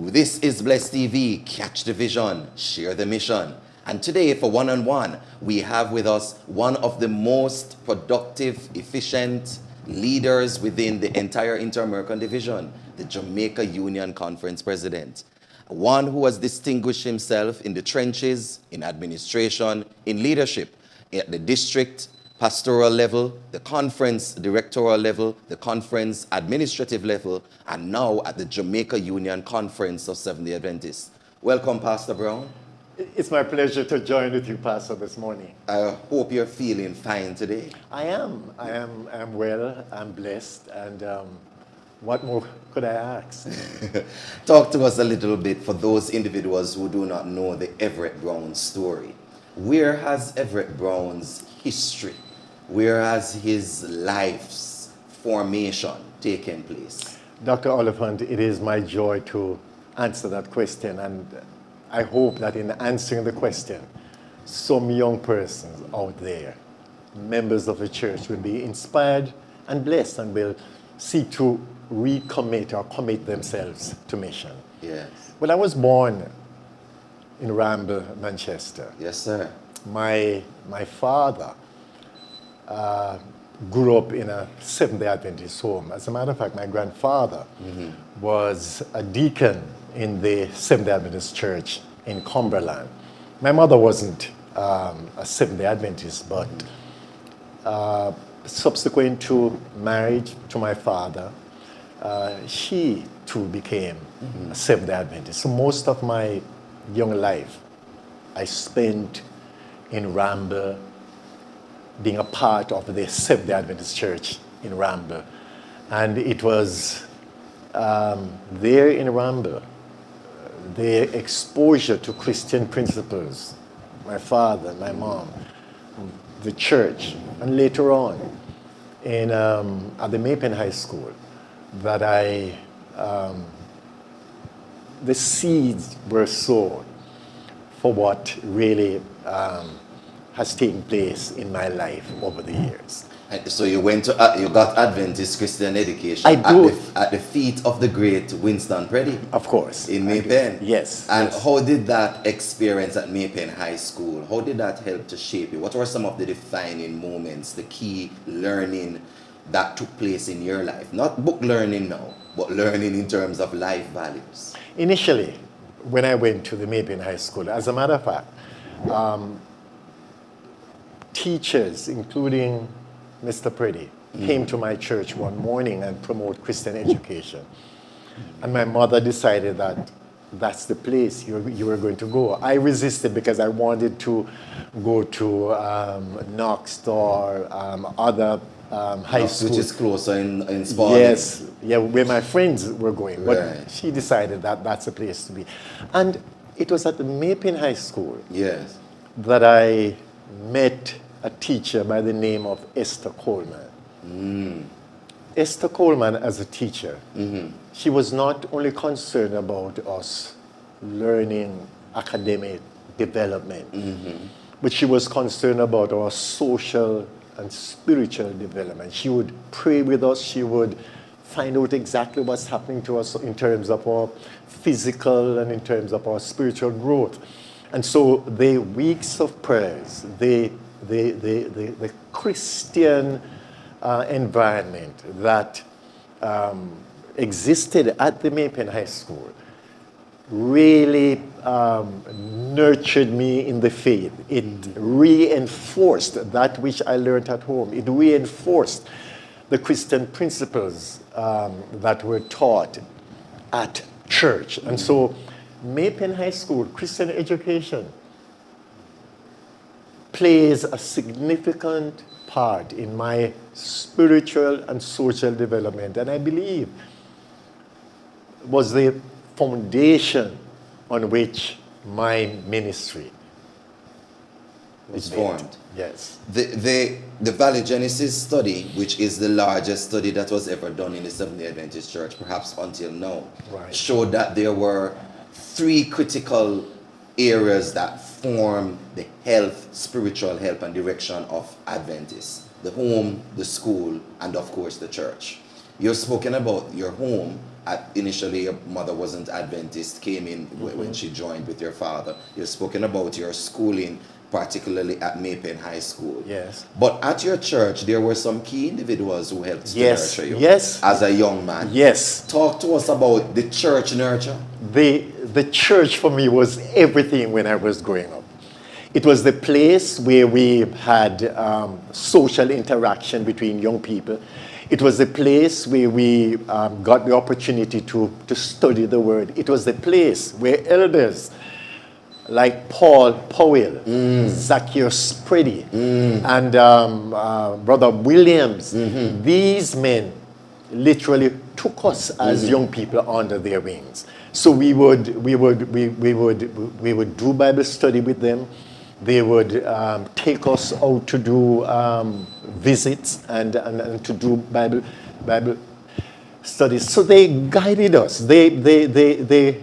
This is Bless TV. Catch the vision, share the mission. And today for one-on-one, we have with us one of the most productive, efficient leaders within the entire Inter-American Division, the Jamaica Union Conference President. One who has distinguished himself in the trenches, in administration, in leadership, at the district, pastoral level, the conference directorial level, the conference administrative level, and now at the Jamaica Union Conference of Seventh-day Adventists. Welcome, Pastor Brown. It's my pleasure to join with you, Pastor, this morning. I hope you're feeling fine today. I am well, I'm blessed, and what more could I ask? Talk to us a little bit for those individuals who do not know the Everett Brown story. Where has Everett Brown's history, where has his life's formation taken place? Dr. Oliphant, it is my joy to answer that question, and I hope that in answering the question, some young persons out there, members of the church, will be inspired and blessed and will seek to recommit or commit themselves to mission. Yes. Well, I was born in Ramble, Manchester. Yes, sir. My father grew up in a Seventh-day Adventist home. As a matter of fact, my grandfather was a deacon in the Seventh-day Adventist church in Cumberland. My mother wasn't a Seventh-day Adventist, but subsequent to marriage to my father, she too became a Seventh-day Adventist. So most of my young life I spent in Ramble, being a part of the Seventh-day Adventist church in Ramble. And it was there in Ramble, the exposure to Christian principles, my father, my mom, the church, and later on in, at the Maypen High School, that the seeds were sown for what really has taken place in my life over the years. And so you went to, you got Adventist Christian education at the feet of the great Winston Preddy. Of course. In Maypen. Yes. And yes. how did that experience at Maypen High School, how did that help to shape you? What were some of the defining moments, the key learning that took place in your life? Not book learning now, but learning in terms of life values. Initially, when I went to the Maypen High School, as a matter of fact, teachers, including Mr. Preddy, came to my church one morning and promote Christian education. And my mother decided that that's the place you were going to go. I resisted because I wanted to go to Knox or other high schools. Which is closer in Spalding. Yes, yeah, where my friends were going. But Right. she decided that that's the place to be. And it was at the Maypen High School Yes. that I met a teacher by the name of Esther Coleman. Esther Coleman, as a teacher, she was not only concerned about us learning academic development, but she was concerned about our social and spiritual development. She would pray with us. She would find out exactly what's happening to us in terms of our physical and in terms of our spiritual growth. And so the weeks of prayers, the Christian environment that existed at the Maypen High School really nurtured me in the faith. It reinforced that which I learned at home. It reinforced the Christian principles that were taught at church. And so Maypen High School, Christian education, plays a significant part in my spiritual and social development, and I believe was the foundation on which my ministry was formed. Yes. The Valley Genesis study, which is the largest study that was ever done in the Seventh-day Adventist Church, perhaps until now, showed that there were 3 critical areas that form the health, spiritual health and direction of Adventists: the home, the school, and of course the church. You've spoken about your home. Initially, your mother wasn't Adventist, came in when she joined with your father. You've spoken about your schooling, particularly at Maypen High School. Yes. But at your church, there were some key individuals who helped to Yes. nurture you Yes. as a young man. Yes. Talk to us about the church nurture. The church for me was everything when I was growing up. It was the place where we had social interaction between young people. It was the place where we got the opportunity to study the word. It was the place where elders like Paul Powell, Zacchaeus Preddy, and Brother Williams, these men literally took us as young people under their wings. So we would do Bible study with them. They would take us out to do visits and to do Bible studies. So they guided us. They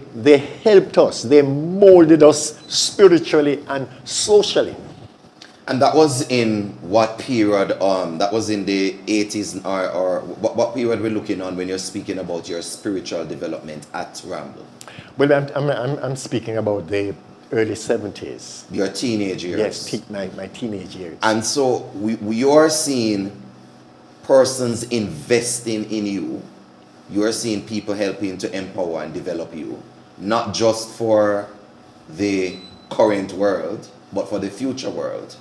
helped us. They molded us spiritually and socially. And that was in what period? That was in the 80s, or what period we're looking on when you're speaking about your spiritual development at Ramble? Well, I'm speaking about the early 70s. Your teenage years. Yes, my teenage years. And so we are seeing persons investing in you. You are seeing people helping to empower and develop you, not just for the current world, but for the future world.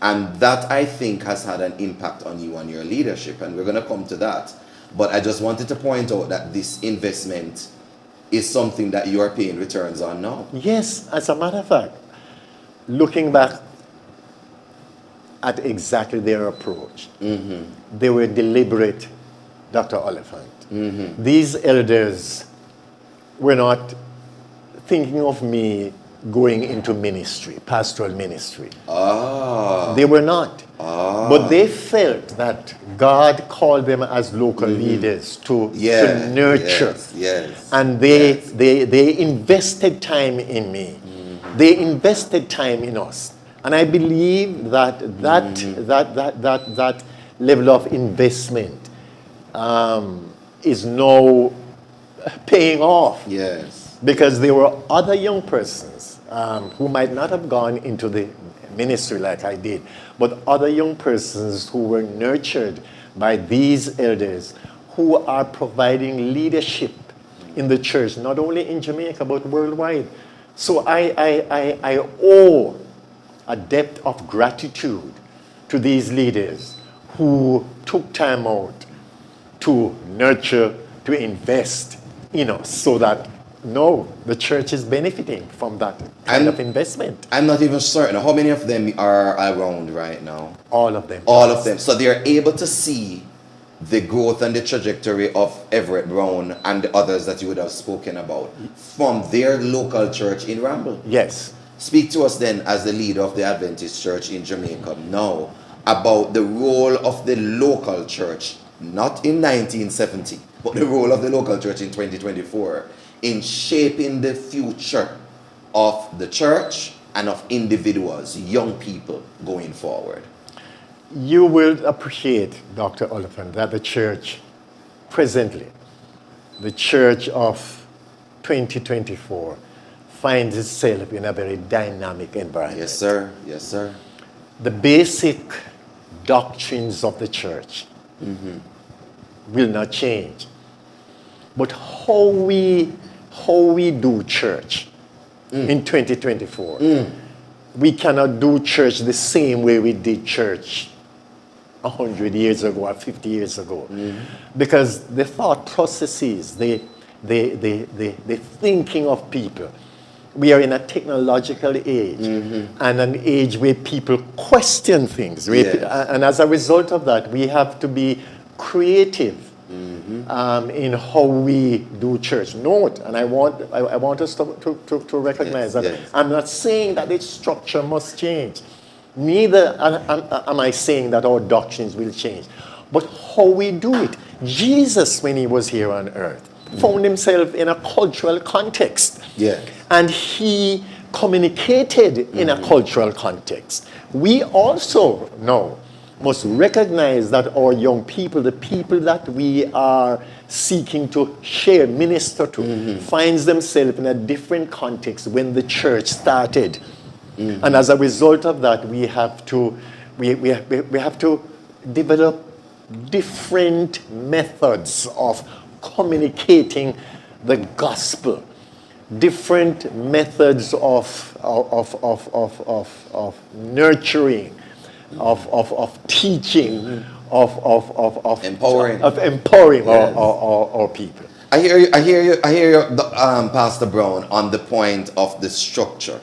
And that, I think, has had an impact on you and your leadership, and we're going to come to that. But I just wanted to point out that this investment is something that you are paying returns on now. Yes, as a matter of fact, looking back at exactly their approach, they were deliberate, Dr. Oliphant. These elders were not thinking of me going into ministry, pastoral ministry. They were not. But they felt that God called them as local leaders to nurture. And they invested time in me. They invested time in us. And I believe that that level of investment is now paying off. Yes. Because there were other young persons who might not have gone into the ministry like I did, but other young persons who were nurtured by these elders who are providing leadership in the church, not only in Jamaica, but worldwide. So I owe a debt of gratitude to these leaders who took time out to nurture, to invest in us, so that the church is benefiting from that kind of investment. I'm not even certain. How many of them are around right now? All of them. All of them. So they're able to see the growth and the trajectory of Everett Brown and the others that you would have spoken about from their local church in Ramble. Yes. Speak to us then, as the leader of the Adventist church in Jamaica now, about the role of the local church, not in 1970, but the role of the local church in 2024 in shaping the future of the church and of individuals, young people going forward. You will appreciate, Dr. Oliphant, that the church presently, the church of 2024, finds itself in a very dynamic environment. Yes, sir. Yes, sir. The basic doctrines of the church will not change. But how we do church in 2024, we cannot do church the same way we did church 100 years ago or 50 years ago. Because the thought processes, the thinking of people, we are in a technological age, and an age where people question things. And as a result of that, we have to be creative in how we do church. Note, and I want us to recognize that I'm not saying that its structure must change. Neither am I saying that our doctrines will change. But how we do it. Jesus, when he was here on earth, found himself in a cultural context. And he communicated in a cultural context. We also know must recognize that our young people, the people that we are seeking to share, minister to, finds themselves in a different context when the church started. And as a result of that, we have to develop different methods of communicating the gospel, different methods of nurturing, of teaching, of empowering, yes, our people. I hear you, Pastor Brown, on the point of the structure.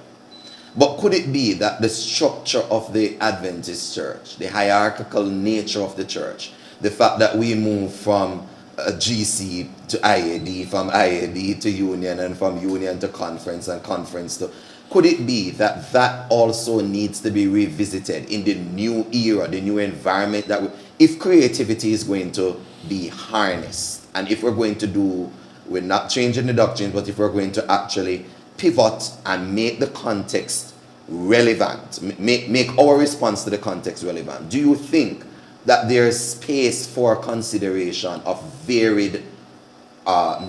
But could it be that the structure of the Adventist church, the hierarchical nature of the church, the fact that we move from GC to IAD, from IAD to union, and from union to conference, and conference to... Could it be that that also needs to be revisited in the new era, the new environment that if creativity is going to be harnessed, and if we're going to do, we're not changing the doctrines, but if we're going to actually pivot and make the context relevant, make our response to the context relevant, do you think that there's space for consideration of varied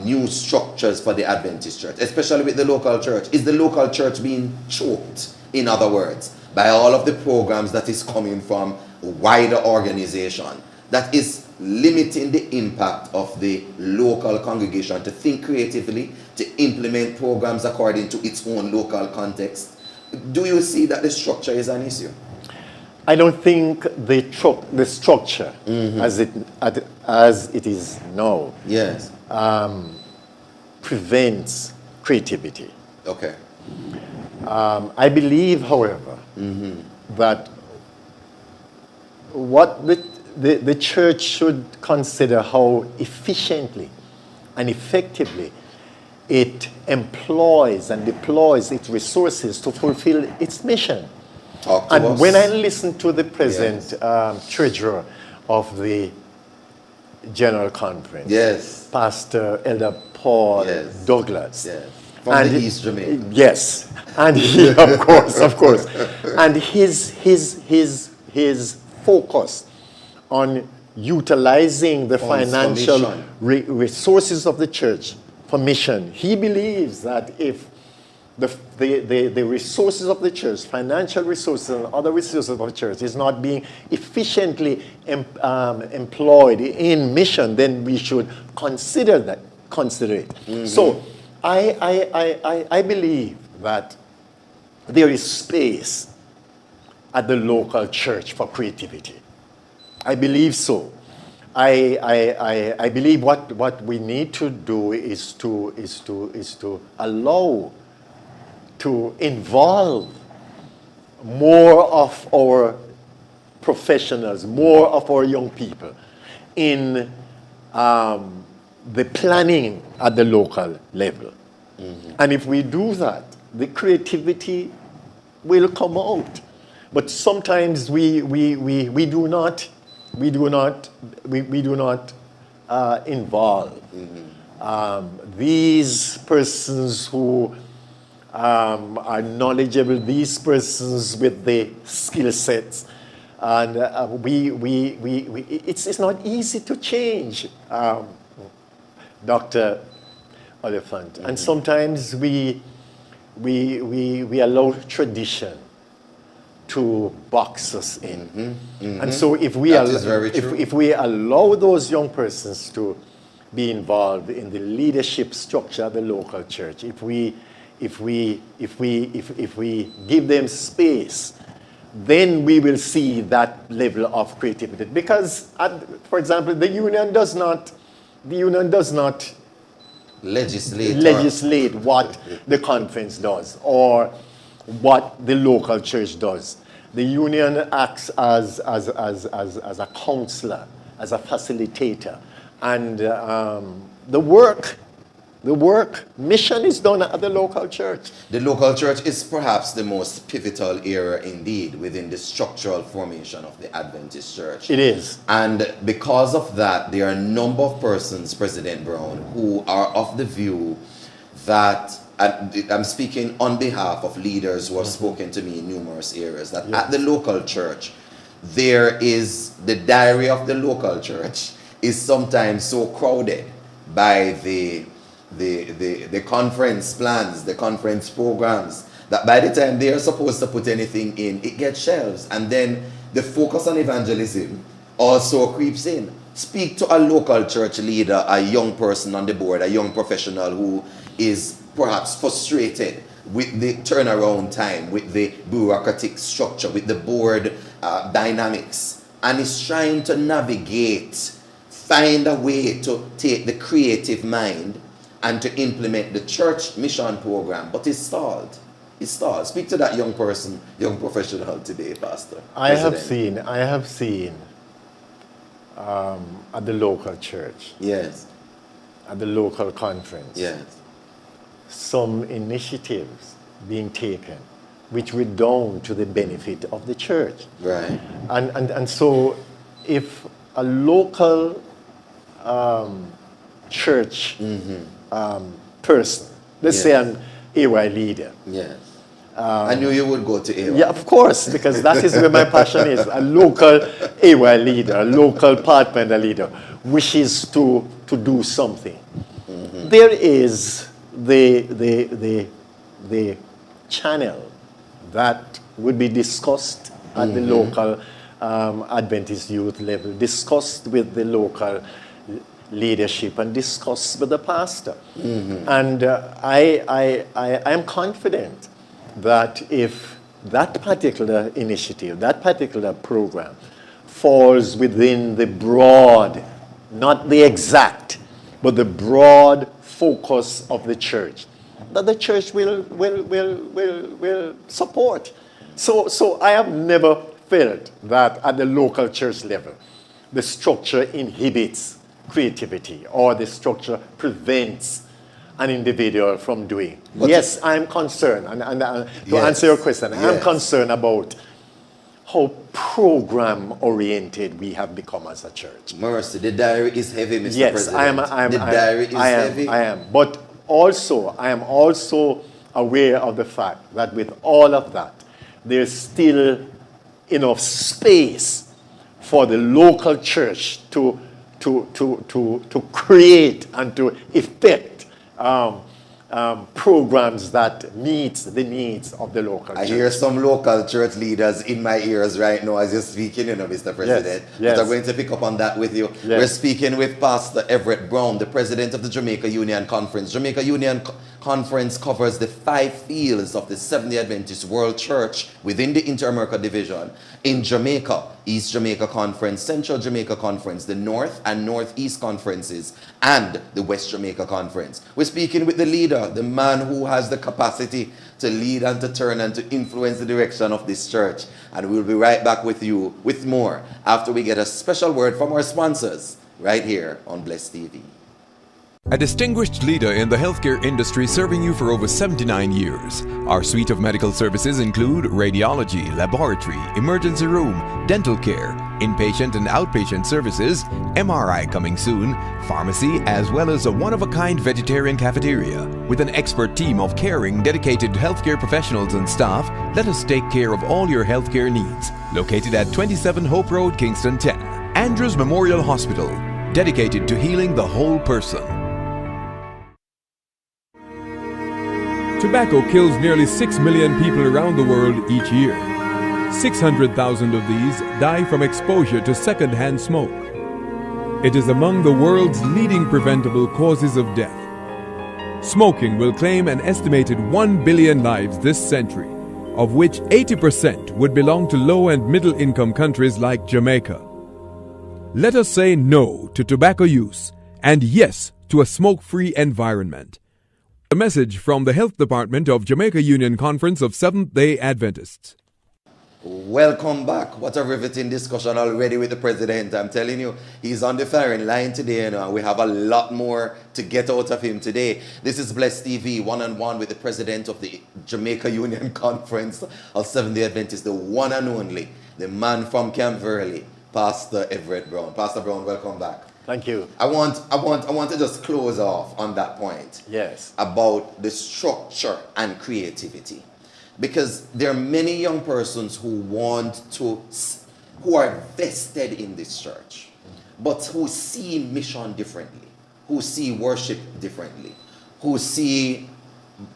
new structures for the Adventist church, especially with the local church? Is the local church being choked, in other words, by all of the programs that is coming from wider organization that is limiting the impact of the local congregation to think creatively, to implement programs according to its own local context? Do you see that the structure is an issue? I don't think the structure as it is now, yes, prevents creativity. Okay. I believe, however, that what the church should consider how efficiently and effectively it employs and deploys its resources to fulfill its mission. Talk to and us. When I listen to the present treasurer of the General Conference, yes, Pastor Elder Paul Douglas, from the East Jamaica, yes, and he, of course, and his focus on utilizing the financial resources of the church for mission. He believes that if the resources of the church, financial resources and other resources of the church, is not being efficiently employed in mission, then we should consider it. So I believe that there is space at the local church for creativity. I believe so. I believe what we need to do is to allow, to involve more of our professionals, more of our young people in the planning at the local level. And if we do that, the creativity will come out. But sometimes we do not involve these persons who are knowledgeable, these persons with the skill sets, and it's not easy to change, Dr. Oliphant, and sometimes we allow tradition to box us in. And so if we allow those young persons to be involved in the leadership structure of the local church, if we give them space, then we will see that level of creativity. Because, for example, the union does not legislate what the conference does or what the local church does. The union acts as a counselor, as a facilitator, and the work, mission is done at the local church. The local church is perhaps the most pivotal era indeed within the structural formation of the Adventist church. It is. And because of that, there are a number of persons, President Brown, who are of the view that, I'm speaking on behalf of leaders who have spoken to me in numerous areas, that at the local church, there is the diary of the local church is sometimes so crowded by the conference plans, the conference programs, that by the time they are supposed to put anything in, it gets shelves. And then the focus on evangelism also creeps in. Speak to a local church leader, a young person on the board, a young professional who is perhaps frustrated with the turnaround time, with the bureaucratic structure, with the board dynamics, and is trying to navigate, find a way to take the creative mind and to implement the church mission program, but it's stalled. It's stalled. Speak to that young person, young professional today, Pastor. I have seen at the local church, Yes. at the local conference, Yes. some initiatives being taken which were down to the benefit of the church. Right. And so if a local church person, let's say an AY leader. Yes. I knew you would go to AY. Yeah, of course, because that is where my passion is. A local AY leader, a local partner leader wishes to do something. There is the channel that would be discussed at the local Adventist youth level, discussed with the local leadership, and discussed with the pastor. And I am confident that if that particular initiative, that particular program falls within the broad, not the exact, but the broad focus of the church, that the church will support. So I have never felt that at the local church level, the structure inhibits creativity or the structure prevents an individual from doing. But yes, I'm concerned, and to answer your question, I'm concerned about how program-oriented we have become as a church. Mercy, the diary is heavy, Mr. Yes, President. The diary is heavy. I am. But also, I am also aware of the fact that with all of that, there's still enough space for the local church to create and to effect programs that meets the needs of the local church. I hear some local church leaders in my ears right now as you're speaking, Mr. President. Yes. But I'm going to pick up on that with you. Yes. We're speaking with Pastor Everett Brown, the president of the Jamaica Union Conference. Jamaica Union Conference covers the 5 fields of the Seventh-day Adventist World Church within the Inter-America Division. In Jamaica, East Jamaica Conference, Central Jamaica Conference, the North and Northeast Conferences, and the West Jamaica Conference. We're speaking with the leader, the man who has the capacity to lead and to turn and to influence the direction of this church. And we'll be right back with you with more after we get a special word from our sponsors right here on Bless TV. A distinguished leader in the healthcare industry serving you for over 79 years. Our suite of medical services include radiology, laboratory, emergency room, dental care, inpatient and outpatient services, MRI coming soon, pharmacy, as well as a one-of-a-kind vegetarian cafeteria. With an expert team of caring, dedicated healthcare professionals and staff, let us take care of all your healthcare needs. Located at 27 Hope Road, Kingston 10. Andrews Memorial Hospital, dedicated to healing the whole person. Tobacco kills nearly 6 million people around the world each year. 600,000 of these die from exposure to second-hand smoke. It is among the world's leading preventable causes of death. Smoking will claim an estimated 1 billion lives this century, of which 80% would belong to low- and middle-income countries like Jamaica. Let us say no to tobacco use and yes to a smoke-free environment. A message from the Health Department of Jamaica Union Conference of Seventh-day Adventists. Welcome back. What a riveting discussion already with the president. I'm telling you, he's on the firing line today, and we have a lot more to get out of him today. This is Bless TV, one-on-one with the president of the Jamaica Union Conference of Seventh-day Adventists, the one and only, the man from Camp Verley, Pastor Everett Brown. Pastor Brown, welcome back. Thank you. I want to just close off on that point. Yes. About the structure and creativity. Because there are many young persons who want to who are vested in this church, but who see mission differently, who see worship differently, who see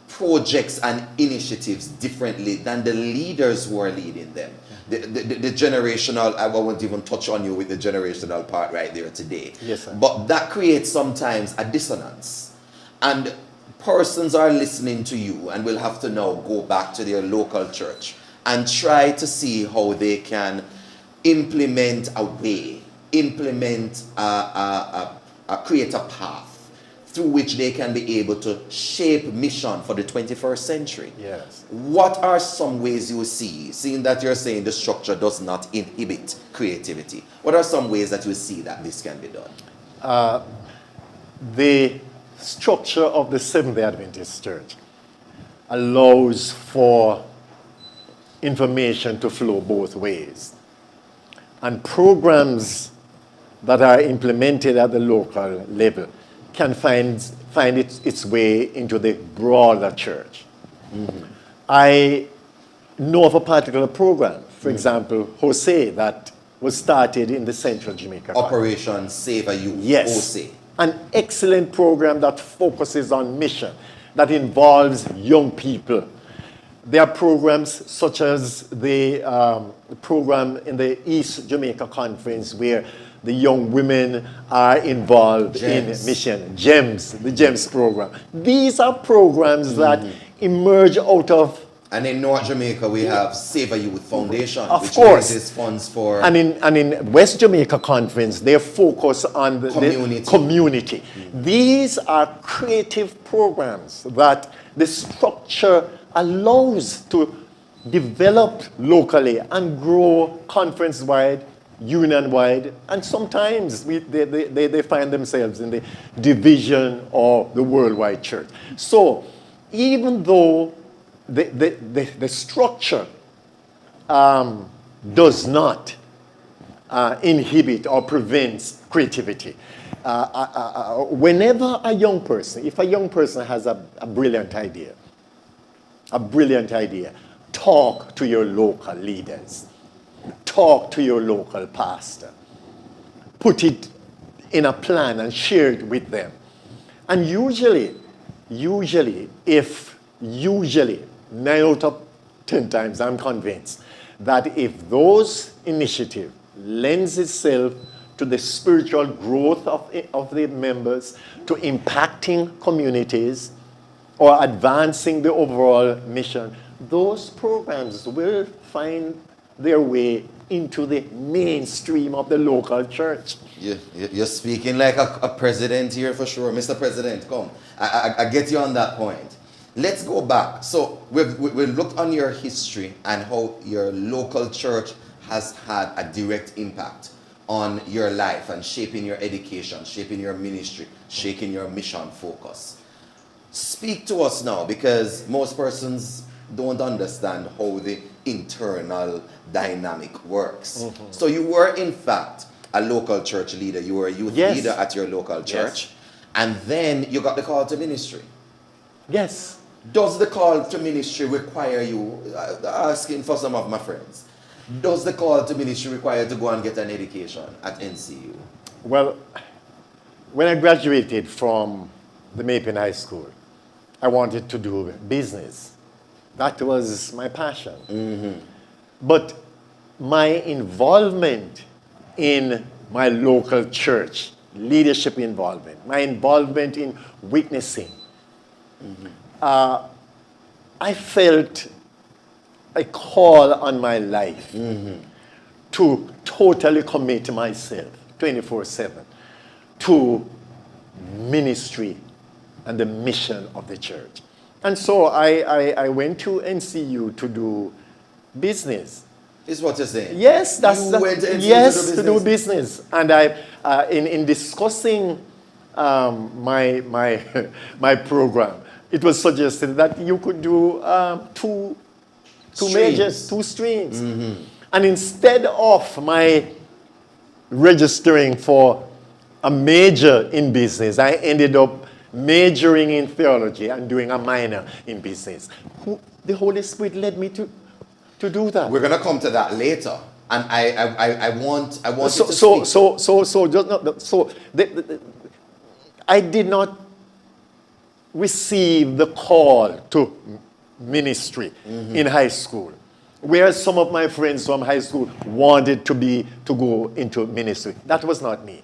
projects and initiatives differently than the leaders who are leading them. The generational, I won't even touch on you with the generational part right there today. Yes, sir. But that creates sometimes a dissonance. And persons are listening to you and will have to now go back to their local church and try to see how they can implement a way, create a path through which they can be able to shape mission for the 21st century. Yes. What are some ways you see, seeing that you're saying the structure does not inhibit creativity, what are some ways that you see that this can be done? The structure of the Seventh-day Adventist Church allows for information to flow both ways. And programs that are implemented at the local level can find its way into the broader church. Mm-hmm. I know of a particular program, for example, Jose, that was started in the Central Jamaica Conference. Operation Save a Youth, Yes. Jose. An excellent program that focuses on mission, that involves young people. There are programs such as the program in the East Jamaica Conference where the young women are involved in mission. GEMS, the GEMS program. These are programs that emerge out of... And in North Jamaica, we have Save a Youth Foundation, Of which course. raises funds for... And in West Jamaica Conference, they focus on the community. These are creative programs that the structure allows to develop locally and grow conference-wide, union-wide, and sometimes they find themselves in the division of the worldwide church. So even though the structure does not inhibit or prevents creativity, whenever a young person, if a young person has a brilliant idea, talk to your local leaders. Talk to your local pastor. Put it in a plan and share it with them. And usually, 9 out of 10 times, I'm convinced that if those initiatives lends itself to the spiritual growth of the members, to impacting communities, or advancing the overall mission, those programs will find their way into the mainstream of the local church. You're speaking like a president here for sure. Mr. President, come. I get you on that point. Let's go back. So we've looked on your history and how your local church has had a direct impact on your life and shaping your education, shaping your ministry, shaping your mission focus. Speak to us now, because most persons don't understand how the internal dynamic works. Mm-hmm. So you were, in fact, a local church leader. You were a youth leader at your local church. Yes. And then you got the call to ministry. Yes. Does the call to ministry require you, asking for some of my friends, does the call to ministry require you to go and get an education at NCU? Well, when I graduated from the Mapen High School, I wanted to do business. That was my passion. Mm-hmm. But my involvement in my local church, leadership involvement, my involvement in witnessing, I felt a call on my life to totally commit myself 24/7 to ministry and the mission of the church. And so I went to NCU to do business. Is what you're saying? Yes, to do business. And in discussing my program, it was suggested that you could do two majors, 2 streams. Mm-hmm. And instead of my registering for a major in business, I ended up majoring in theology and doing a minor in business. The Holy Spirit led me to do that. We're going to come to that later. And I want you to speak. I did not receive the call to ministry in high school, whereas some of my friends from high school wanted to go into ministry. That was not me.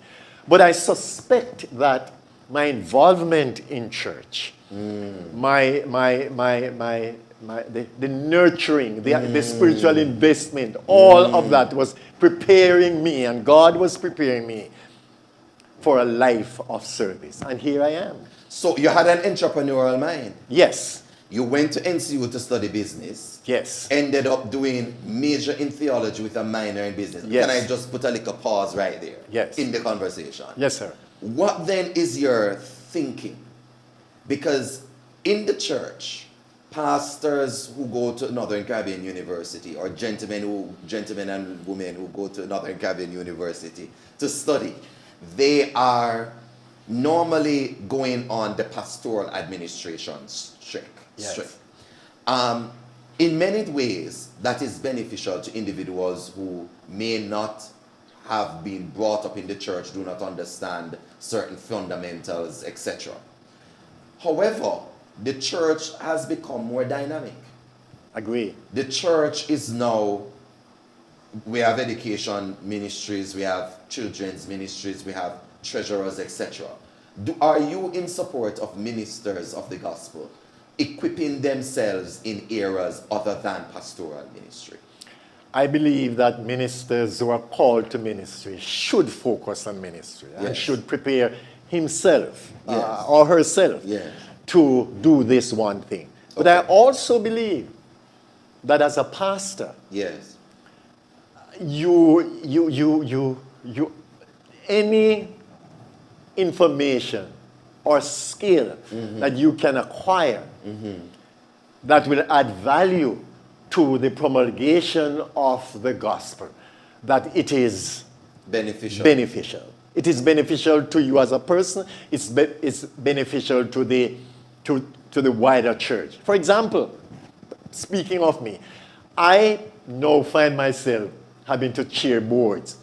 But I suspect that my involvement in church, the nurturing, the spiritual investment, all of that was preparing me, and God was preparing me for a life of service. And here I am. So you had an entrepreneurial mind. Yes. You went to NCU to study business. Yes. Ended up doing major in theology with a minor in business. Yes. Can I just put a little pause right there? Yes. In the conversation? Yes, sir. What then is your thinking? Because in the church, pastors who go to Northern Caribbean University, or gentlemen and women who go to Northern Caribbean University to study, they are normally going on the pastoral administration streak. Yes. In many ways, that is beneficial to individuals who may not have been brought up in the church, do not understand certain fundamentals, etc. However, the church has become more dynamic. Agree. The church is now, we have education ministries, we have children's ministries, we have treasurers, etc. Are you in support of ministers of the gospel equipping themselves in areas other than pastoral ministry? I believe that ministers who are called to ministry should focus on ministry and should prepare himself or herself to do this one thing. But I also believe that as a pastor, any information or skill that you can acquire that will add value to the promulgation of the gospel, that it is beneficial. It is beneficial to you as a person. It's beneficial to the wider church. For example, speaking of me, I now find myself having to chair boards,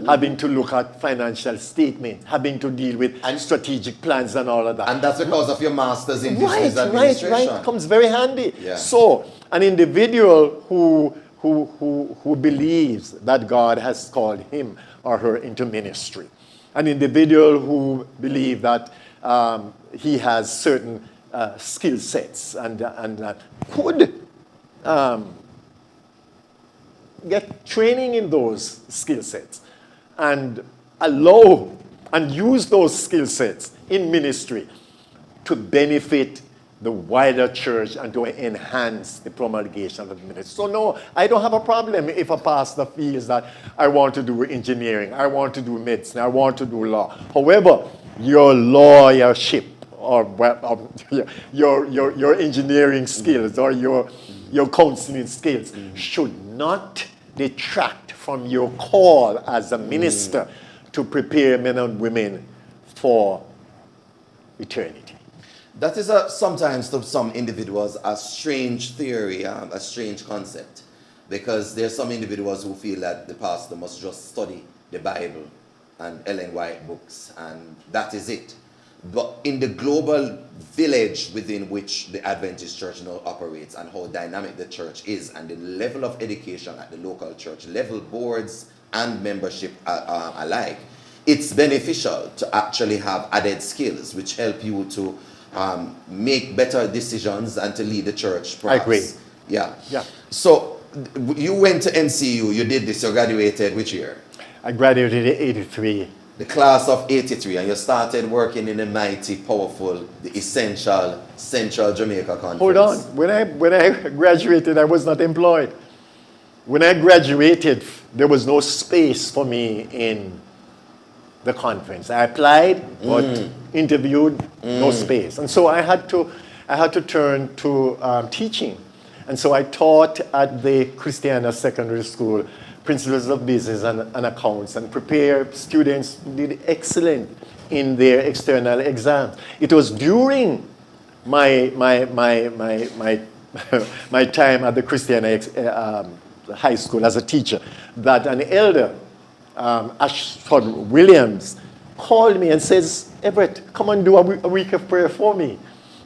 having to look at financial statements, having to deal with strategic plans and all of that. And that's because of your master's in business administration. Right. Comes very handy. Yeah. So, an individual who believes that God has called him or her into ministry, an individual who believes that he has certain skill sets and could get training in those skill sets and allow and use those skill sets in ministry to benefit the wider church and to enhance the promulgation of the ministry. So no, I don't have a problem if a pastor feels that I want to do engineering, I want to do medicine, I want to do law. However, your lawyership or your engineering skills or your counseling skills should not detract from your call as a minister to prepare men and women for eternity. That is sometimes to some individuals a strange theory, a strange concept, because there are some individuals who feel that the pastor must just study the Bible and Ellen White books and that is it. But in the global village within which the Adventist church now operates and how dynamic the church is and the level of education at the local church level, boards and membership alike, it's beneficial to actually have added skills which help you to make better decisions and to lead the church, perhaps. I agree. Yeah. So you went to NCU, you did this, you graduated which year? I graduated in 83. The class of 83, and you started working in the mighty, powerful, the essential Central Jamaica Conference. Hold on. When I graduated, I was not employed. When I graduated, there was no space for me in the conference. I applied, but interviewed, no space. And so I had to turn to teaching. And so I taught at the Christiana Secondary School principles of business and accounts, and prepare students who did excellent in their external exams. It was during my time at the Christiana high school as a teacher, that an elder, Ashford Williams, called me and says, Everett, come and do a week of prayer for me.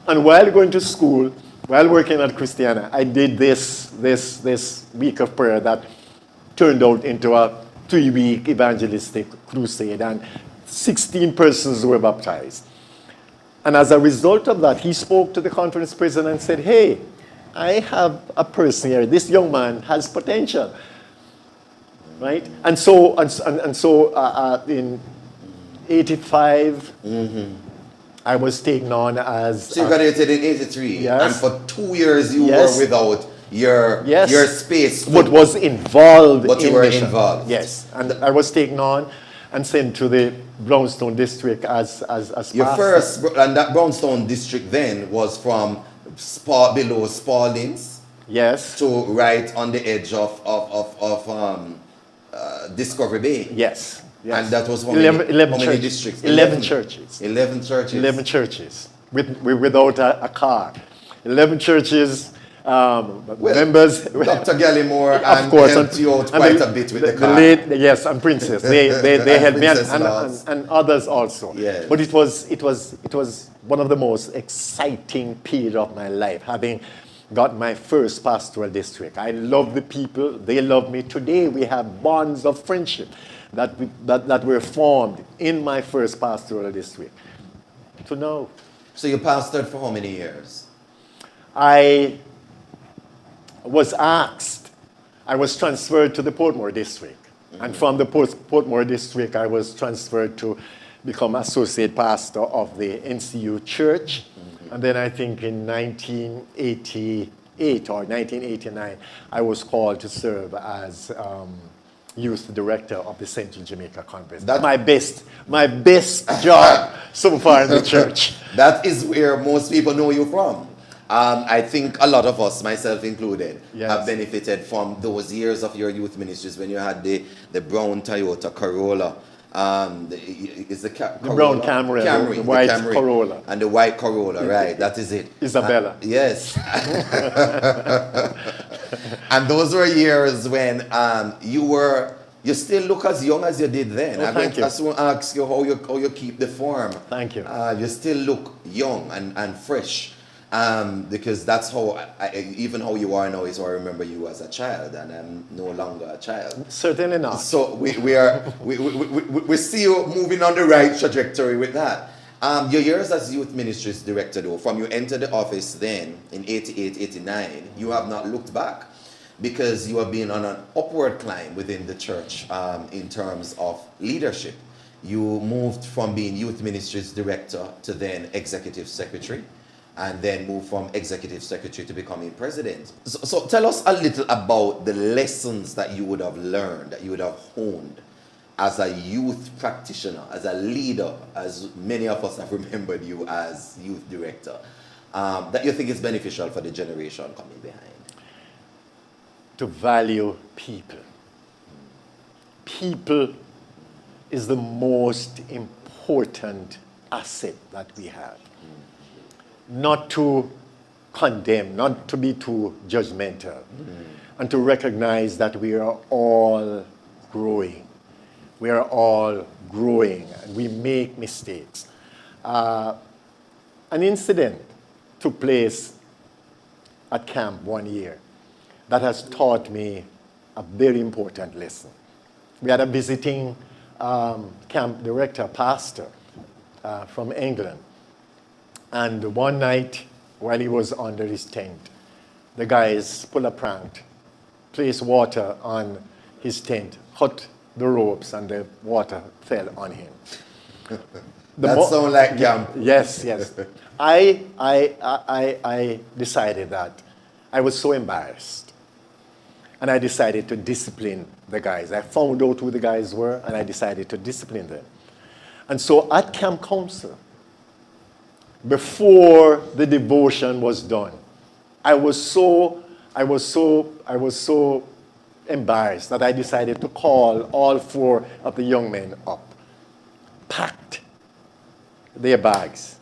And while going to school, while working at Christiana, I did this week of prayer that turned out into a 3-week evangelistic crusade, and 16 persons were baptized. And as a result of that, he spoke to the conference president and said, hey, I have a person here. This young man has potential. Right? And so in 85, I was taken on as... So you graduated in 83, yes. and for 2 years you Yes. were without your space. But was involved But you in were mission. involved. Yes. And I was taken on and sent to the Brownstone district as Your pastor. first, and that Brownstone district then was from below Spaldings Yes. to right on the edge of Discovery Bay. Yes. Yes. And that was how 11 many churches. districts? 11 churches. 11 churches. 11 churches without a car. 11 churches, members. Dr. Gallimore Of course, helped you out quite a bit with the car. Yes, and Princess. They helped me Princess Laws. and others also. Yes. But it was one of the most exciting period of my life, having got my first pastoral district. I love the people. They love me. Today we have bonds of friendship that were formed in my first pastoral district. To know. So you pastored for how many years? I was asked, I was transferred to the Portmore district. And from the Portmore district, I was transferred to become associate pastor of the NCU church. And then I think in 1988 or 1989, I was called to serve as youth director of the Central Jamaica Conference. That's my best job so far in the church. That is where most people know you from. I think a lot of us, myself included, Yes. have benefited from those years of your youth ministries when you had the brown Toyota Corolla. The brown Camry, the white Camry, Corolla. And the white Corolla, right, that is it. Isabella. Yes. And those were years when you still look as young as you did then. Oh, thank you. I just want to ask you how you keep the form. Thank you. You still look young and fresh. Because that's how, even how you are now is how I remember you as a child, and I'm no longer a child. Certainly not. So we see you moving on the right trajectory with that. Your years as youth ministries director, though, from you entered the office then in 88, 89, you have not looked back, because you have been on an upward climb within the church in terms of leadership. You moved from being youth ministries director to then executive secretary, and then move from executive secretary to becoming president. So tell us a little about the lessons that you would have learned, that you would have honed as a youth practitioner, as a leader, as many of us have remembered you as youth director, that you think is beneficial for the generation coming behind. To value people. People is the most important asset that we have. Not to condemn, not to be too judgmental, and to recognize that we are all growing. We are all growing, and we make mistakes. An incident took place at camp one year that has taught me a very important lesson. We had a visiting camp director, pastor from England. And one night, while he was under his tent, the guys pulled a prank, placed water on his tent, cut the ropes, and the water fell on him. That sounds like camp. Yes, yes. I decided that I was so embarrassed. And I decided to discipline the guys. I found out who the guys were, and I decided to discipline them. And so at camp council, before the devotion was done, I was so embarrassed that I decided to call all 4 of the young men up, packed their bags,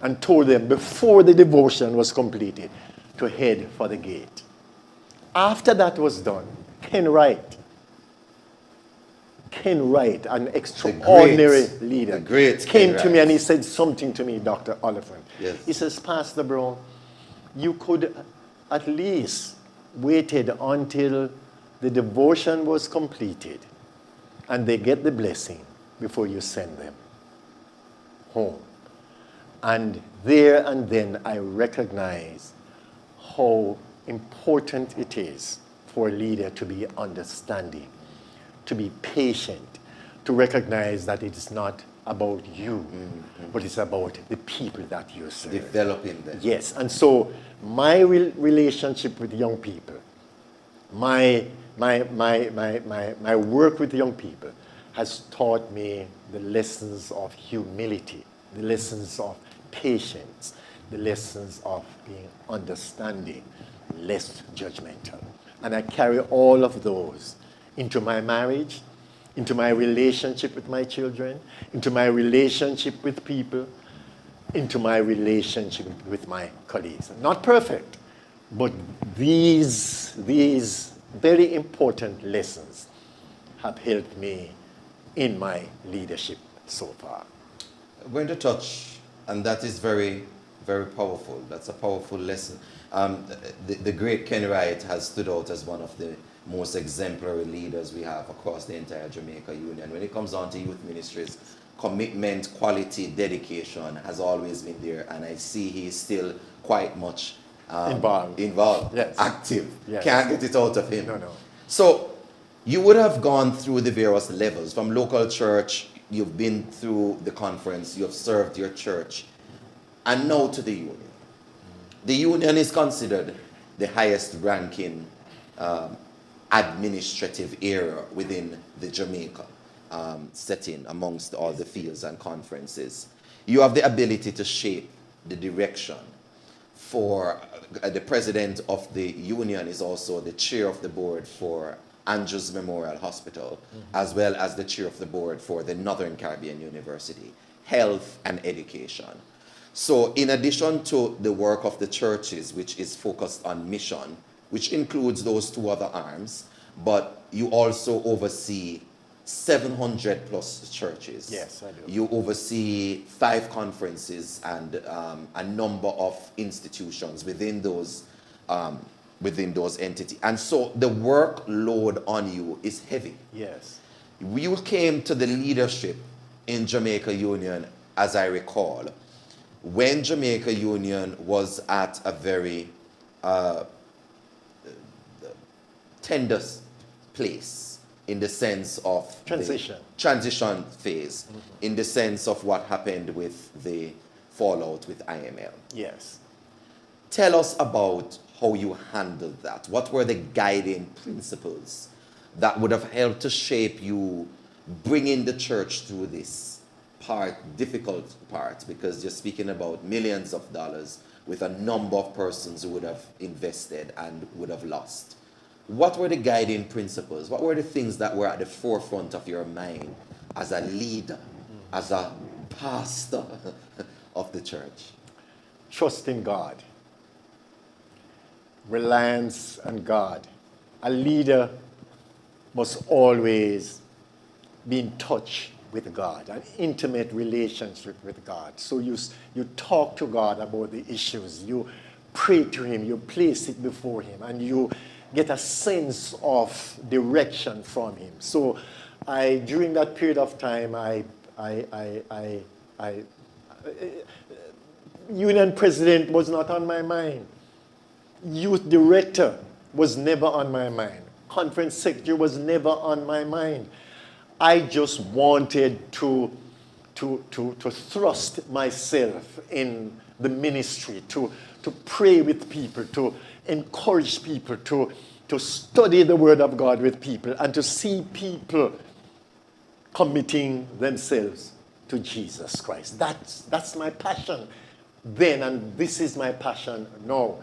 and told them before the devotion was completed to head for the gate. After that was done, Ken Wright, an extraordinary leader, the great came Ken to me Wright. and he said something to me, Dr. Oliphant. Yes. He says, Pastor Brown, you could at least waited until the devotion was completed and they get the blessing before you send them home. And there and then I recognize how important it is for a leader to be understanding, to be patient, to recognize that it is not about you, but it's about the people that you serve. Developing them. Yes, and so my relationship with young people, my work with young people has taught me the lessons of humility, the lessons of patience, the lessons of being understanding, less judgmental. And I carry all of those into my marriage, into my relationship with my children, into my relationship with people, into my relationship with my colleagues. Not perfect, but these very important lessons have helped me in my leadership so far. I'm going to touch, and that is very, very powerful. That's a powerful lesson. The great Ken Wright has stood out as one of the most exemplary leaders we have across the entire Jamaica Union. When it comes down to youth ministries, commitment, quality, dedication has always been there, and I see he is still quite much involved, yes. active. Yes. Can't get it out of him. No. So you would have gone through the various levels. From local church, you've been through the conference, you have served your church, and now to the union. The union is considered the highest ranking administrative area within the Jamaica setting amongst all the fields and conferences. You have the ability to shape the direction for the president of the union is also the chair of the board for Andrews Memorial Hospital, as well as the chair of the board for the Northern Caribbean University, health and education. So in addition to the work of the churches, which is focused on mission, which includes those two other arms, but you also oversee 700 plus churches. Yes, I do. You oversee 5 conferences and a number of institutions within those entities. And so the workload on you is heavy. Yes. You came to the leadership in Jamaica Union, as I recall, when Jamaica Union was at a very tender place in the sense of transition phase, in the sense of what happened with the fallout with IML. Yes. Tell us about how you handled that. What were the guiding principles that would have helped to shape you bringing the church through this difficult part, because you're speaking about millions of dollars with a number of persons who would have invested and would have lost. What were the guiding principles? What were the things that were at the forefront of your mind as a leader, as a pastor of the church? Trust in God. Reliance on God. A leader must always be in touch with God, an intimate relationship with God. So you talk to God about the issues, you pray to Him, you place it before Him, and you get a sense of direction from Him. So during that period of time, union president was not on my mind. Youth director was never on my mind. Conference secretary was never on my mind. I just wanted to thrust myself in the ministry, to pray with people, to encourage people, to study the Word of God with people, and to see people committing themselves to Jesus Christ. That's my passion then, and this is my passion now.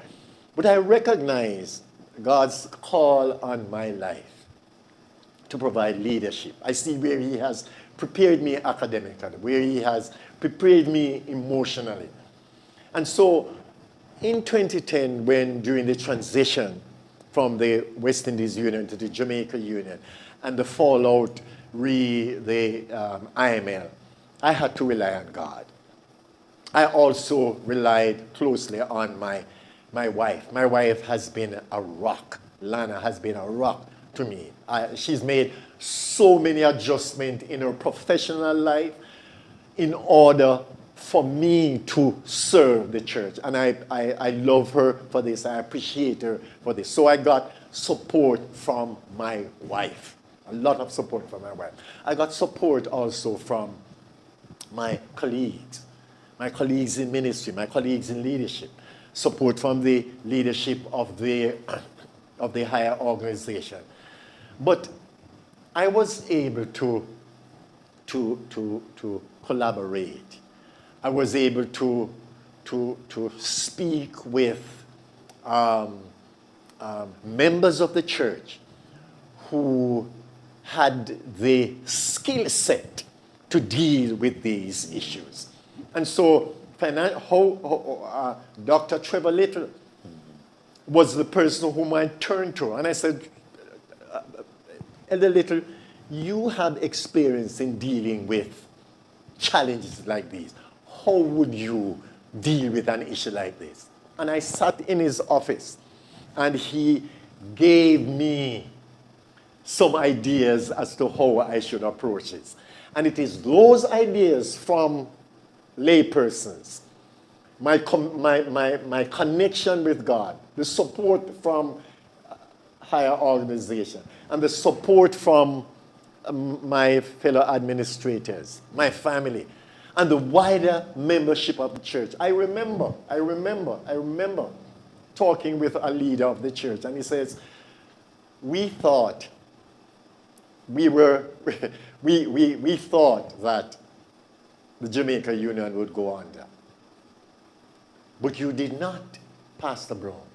But I recognize God's call on my life to provide leadership. I see where He has prepared me academically, where He has prepared me emotionally. And so in 2010, when during the transition from the West Indies Union to the Jamaica Union, and the fallout the IML, I had to rely on God. I also relied closely on my wife. My wife has been a rock. Lana has been a rock to me. She's made so many adjustments in her professional life in order for me to serve the church. And I love her for this. I appreciate her for this. So I got support from my wife. A lot of support from my wife. I got support also from my colleagues in ministry, my colleagues in leadership. Support from the leadership of the higher organization. But I was able to collaborate. I was able to speak with members of the church who had the skill set to deal with these issues. And so Dr. Trevor Little was the person whom I turned to. And I said, Elder Little, you have experience in dealing with challenges like these. How would you deal with an issue like this? And I sat in his office, and he gave me some ideas as to how I should approach it. And it is those ideas from laypersons, my connection with God, the support from higher organization, and the support from my fellow administrators, my family, and the wider membership of the church. I remember talking with a leader of the church, and he says, we thought we thought that the Jamaica Union would go under. But you did not, Pastor Brown,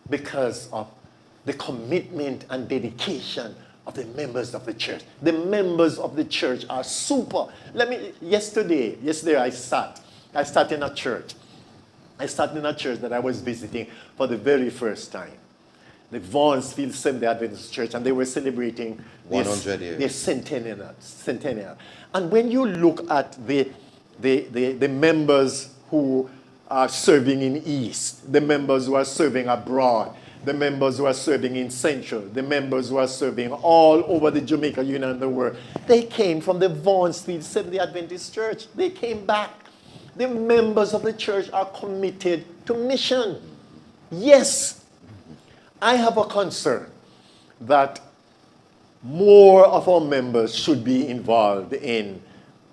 because of the commitment and dedication of the members of the church. The members of the church are super. Yesterday I sat in a church. I sat in a church that I was visiting for the very first time. The Vaughansfield Seventh-day Adventist Church, and they were celebrating 100 years. Their centennial. And when you look at the members who are serving in East, the members who are serving abroad, the members who are serving in Central, the members who are serving all over the Jamaica Union and the world, they came from the Vaughansfield Seventh-day Adventist Church. They came back. The members of the church are committed to mission. Yes, I have a concern that more of our members should be involved in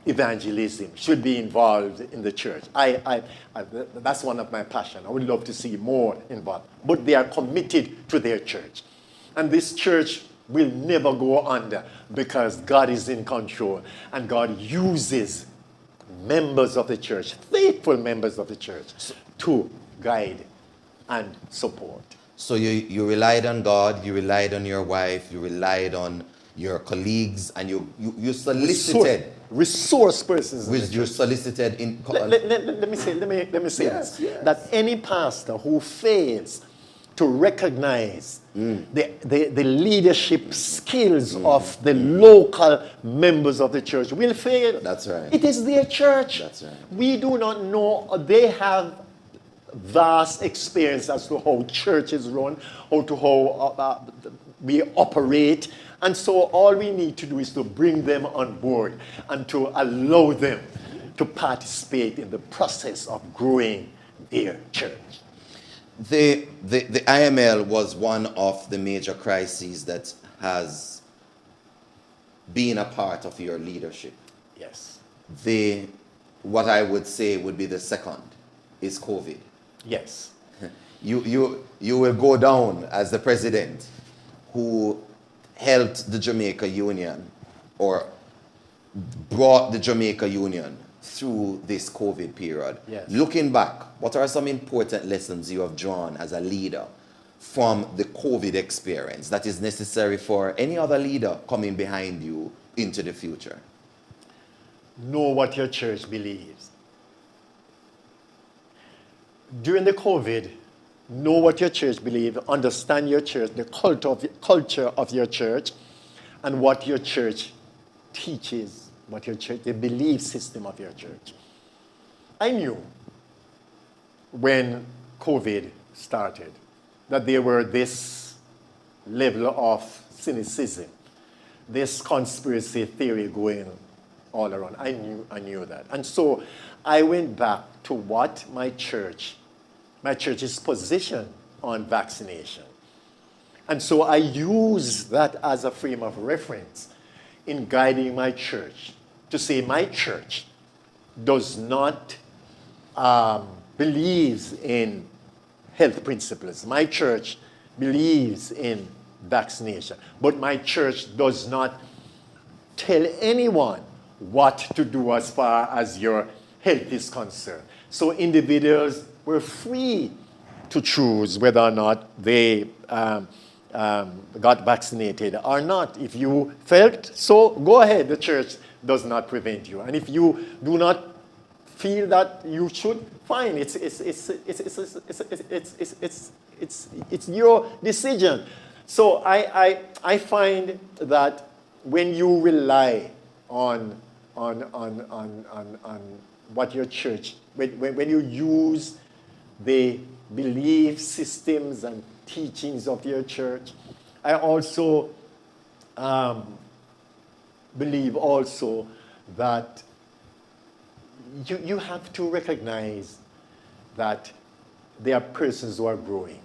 evangelism, should be involved in the church. That's one of my passions. I would love to see more involved. But they are committed to their church. And this church will never go under because God is in control. And God uses members of the church, faithful members of the church, to guide and support. So you relied on God, you relied on your wife, you relied on your colleagues, and you solicited resource persons. You solicited in. Let me say this: that any pastor who fails to recognize the leadership skills of the local members of the church will fail. That's right. It is their church. That's right. We do not know. They have vast experience as to how churches run, how we operate. And so all we need to do is to bring them on board and to allow them to participate in the process of growing their church. The IML was one of the major crises that has been a part of your leadership. Yes. What I would say would be the second is COVID. Yes. You will go down as the president who helped the Jamaica Union or brought the Jamaica Union through this COVID period. Yes. Looking back, what are some important lessons you have drawn as a leader from the COVID experience that is necessary for any other leader coming behind you into the future? Know what your church believes. During the COVID, know what your church believes, understand your church, the culture of your church, and what your church teaches, what your church, the belief system of your church. I knew when COVID started that there were this level of cynicism, this conspiracy theory going all around. I knew that. And so I went back to what my church's position on vaccination. And so I use that as a frame of reference in guiding my church to say my church does not believes in health principles. My church believes in vaccination, but my church does not tell anyone what to do as far as your health is concerned. So individuals were free to choose whether or not they got vaccinated or not. If you felt so, go ahead. The church does not prevent you. And if you do not feel that you should, fine. It's your decision. So I find that when you rely on what your church, when you use the belief systems and teachings of your church, I also believe also that you have to recognize that there are persons who are growing.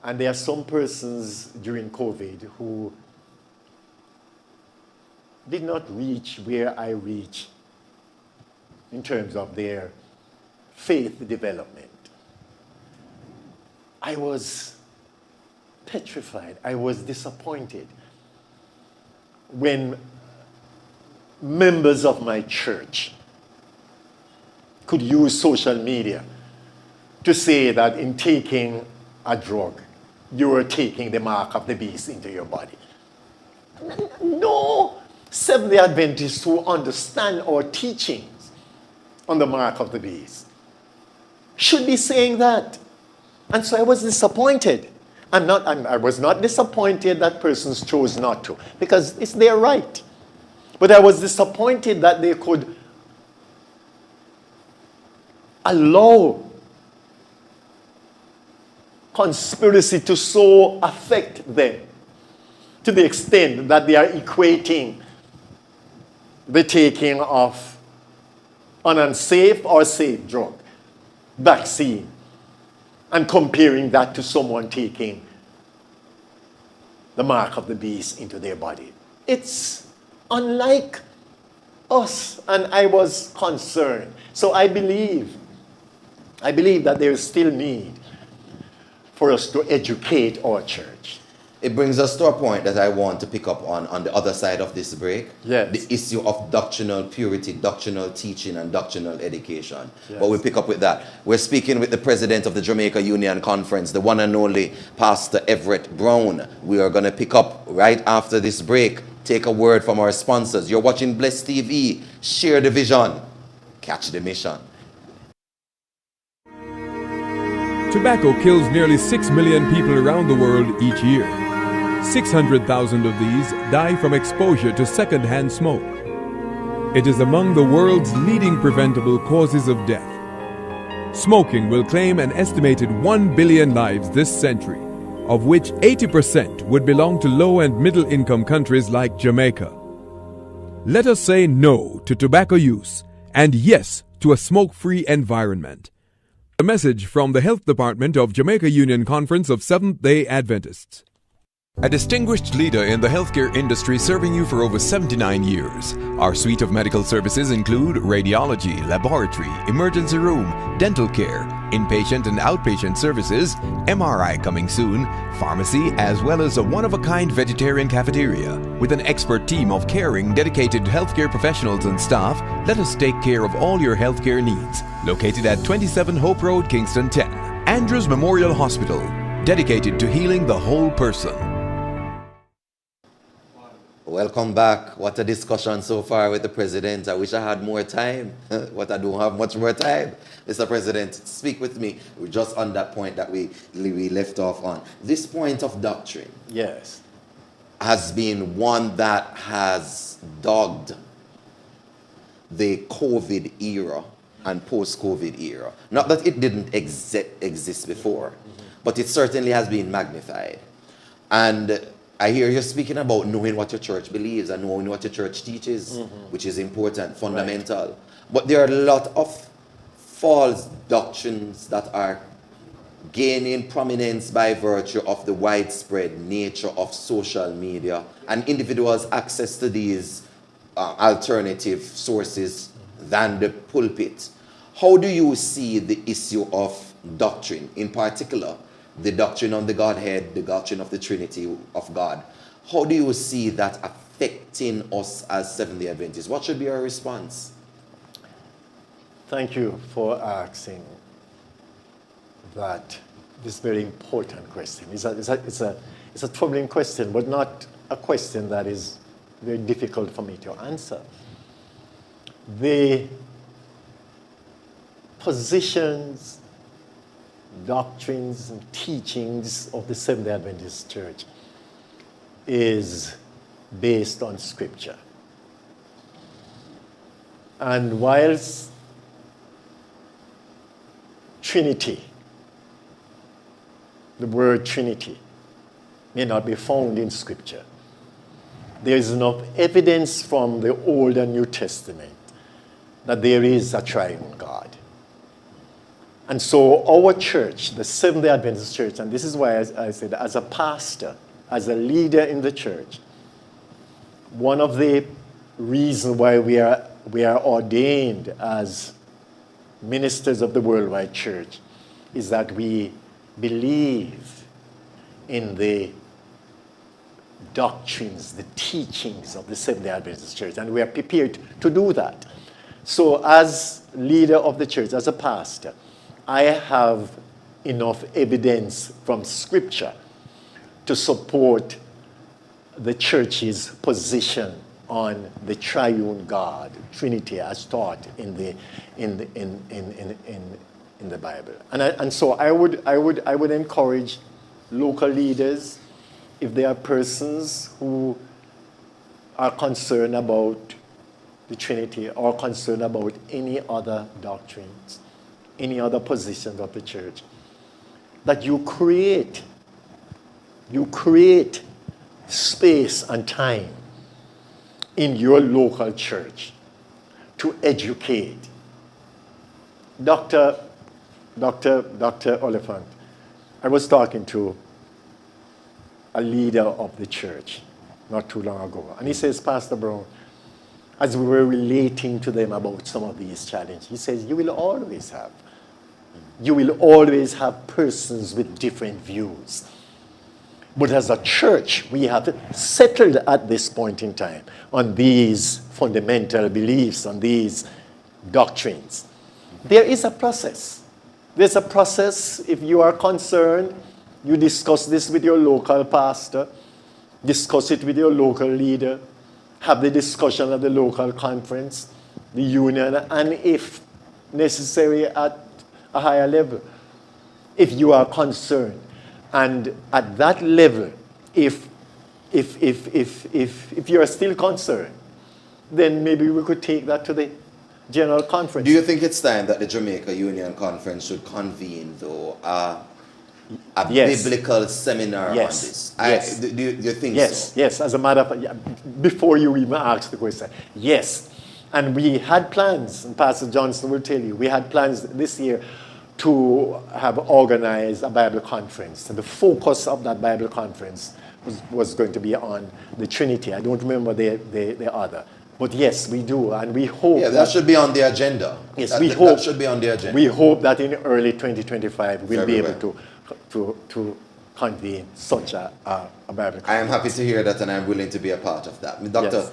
And there are some persons during COVID who did not reach where I reach in terms of their faith development. I was petrified. I was disappointed when members of my church could use social media to say that in taking a drug, you were taking the mark of the beast into your body. No Seventh-day Adventists who understand our teachings on the mark of the beast should be saying that. And so I was disappointed. I was not disappointed that persons chose not to, because it's their right. But I was disappointed that they could allow conspiracy to so affect them to the extent that they are equating the taking of an unsafe or safe drug, vaccine, and comparing that to someone taking the mark of the beast into their body. It's unlike us, and I was concerned. So I believe that there is still need for us to educate our church. It brings us to a point that I want to pick up on the other side of this break. Yes. The issue of doctrinal purity, doctrinal teaching, and doctrinal education. Yes. But we'll pick up with that. We're speaking with the president of the Jamaica Union Conference, the one and only Pastor Everett Brown. We are going to pick up right after this break. Take a word from our sponsors. You're watching Bless TV. Share the vision. Catch the mission. Tobacco kills nearly 6 million people around the world each year. 600,000 of these die from exposure to second-hand smoke. It is among the world's leading preventable causes of death. Smoking will claim an estimated 1 billion lives this century, of which 80% would belong to low and middle-income countries like Jamaica. Let us say no to tobacco use and yes to a smoke-free environment. A message from the Health Department of Jamaica Union Conference of Seventh-day Adventists. A distinguished leader in the healthcare industry serving you for over 79 years. Our suite of medical services include radiology, laboratory, emergency room, dental care, inpatient and outpatient services, MRI coming soon, pharmacy, as well as a one-of-a-kind vegetarian cafeteria. With an expert team of caring, dedicated healthcare professionals and staff, let us take care of all your healthcare needs. Located at 27 Hope Road, Kingston 10. Andrews Memorial Hospital, dedicated to healing the whole person. Welcome back. What a discussion so far with the President. I wish I had more time, but I don't have much more time. Mr. President, speak with me. We're just on that point that we left off on. This point of doctrine Yes. has been one that has dogged the COVID era and post-COVID era. Not that it didn't exist before, but it certainly has been magnified. And I hear you speaking about knowing what your church believes and knowing what your church teaches, which is important, fundamental. Right. But there are a lot of false doctrines that are gaining prominence by virtue of the widespread nature of social media and individuals' access to these alternative sources than the pulpit. How do you see the issue of doctrine, in particular, the doctrine on the Godhead, the doctrine of the Trinity of God? How do you see that affecting us as Seventh-day Adventists? What should be our response? Thank you for asking that this very important question. It's a troubling question, but not a question that is very difficult for me to answer. The positions, doctrines, and teachings of the Seventh-day Adventist Church is based on Scripture. And whilst Trinity, the word Trinity, may not be found in Scripture, there is enough evidence from the Old and New Testament that there is a triune God. And so our church, the Seventh-day Adventist Church, and this is why I said as a pastor, as a leader in the church, one of the reasons why we are ordained as ministers of the worldwide church is that we believe in the doctrines, the teachings of the Seventh-day Adventist Church, and we are prepared to do that. So as leader of the church, as a pastor, I have enough evidence from Scripture to support the church's position on the triune God, Trinity, as taught in the Bible. And so I would encourage local leaders, if there are persons who are concerned about the Trinity or concerned about any other doctrines, any other positions of the church, that you create space and time in your local church to educate. Dr. Oliphant, I was talking to a leader of the church not too long ago, and he says, Pastor Brown, as we were relating to them about some of these challenges, he says, you will always have persons with different views. But as a church, we have settled at this point in time on these fundamental beliefs, on these doctrines. There is a process. There's a process. If you are concerned, you discuss this with your local pastor, discuss it with your local leader, have the discussion at the local conference, the union, and if necessary at a higher level, if you are concerned. And at that level, if you are still concerned, then maybe we could take that to the General Conference. Do you think it's time that the Jamaica Union Conference should convene, though, a biblical seminar on this? Yes. Do you think so? Yes, as a matter of fact, before you even ask the question, yes. And we had plans, and Pastor Johnson will tell you, we had plans this year to have organized a Bible conference. And the focus of that Bible conference was going to be on the Trinity. I don't remember the other. But yes, we do, and we hope that should be on the agenda. Yes, that should be on the agenda. We hope that in early 2025 we'll be able to convene such a Bible conference. I am happy to hear that, and I'm willing to be a part of that. Doctor,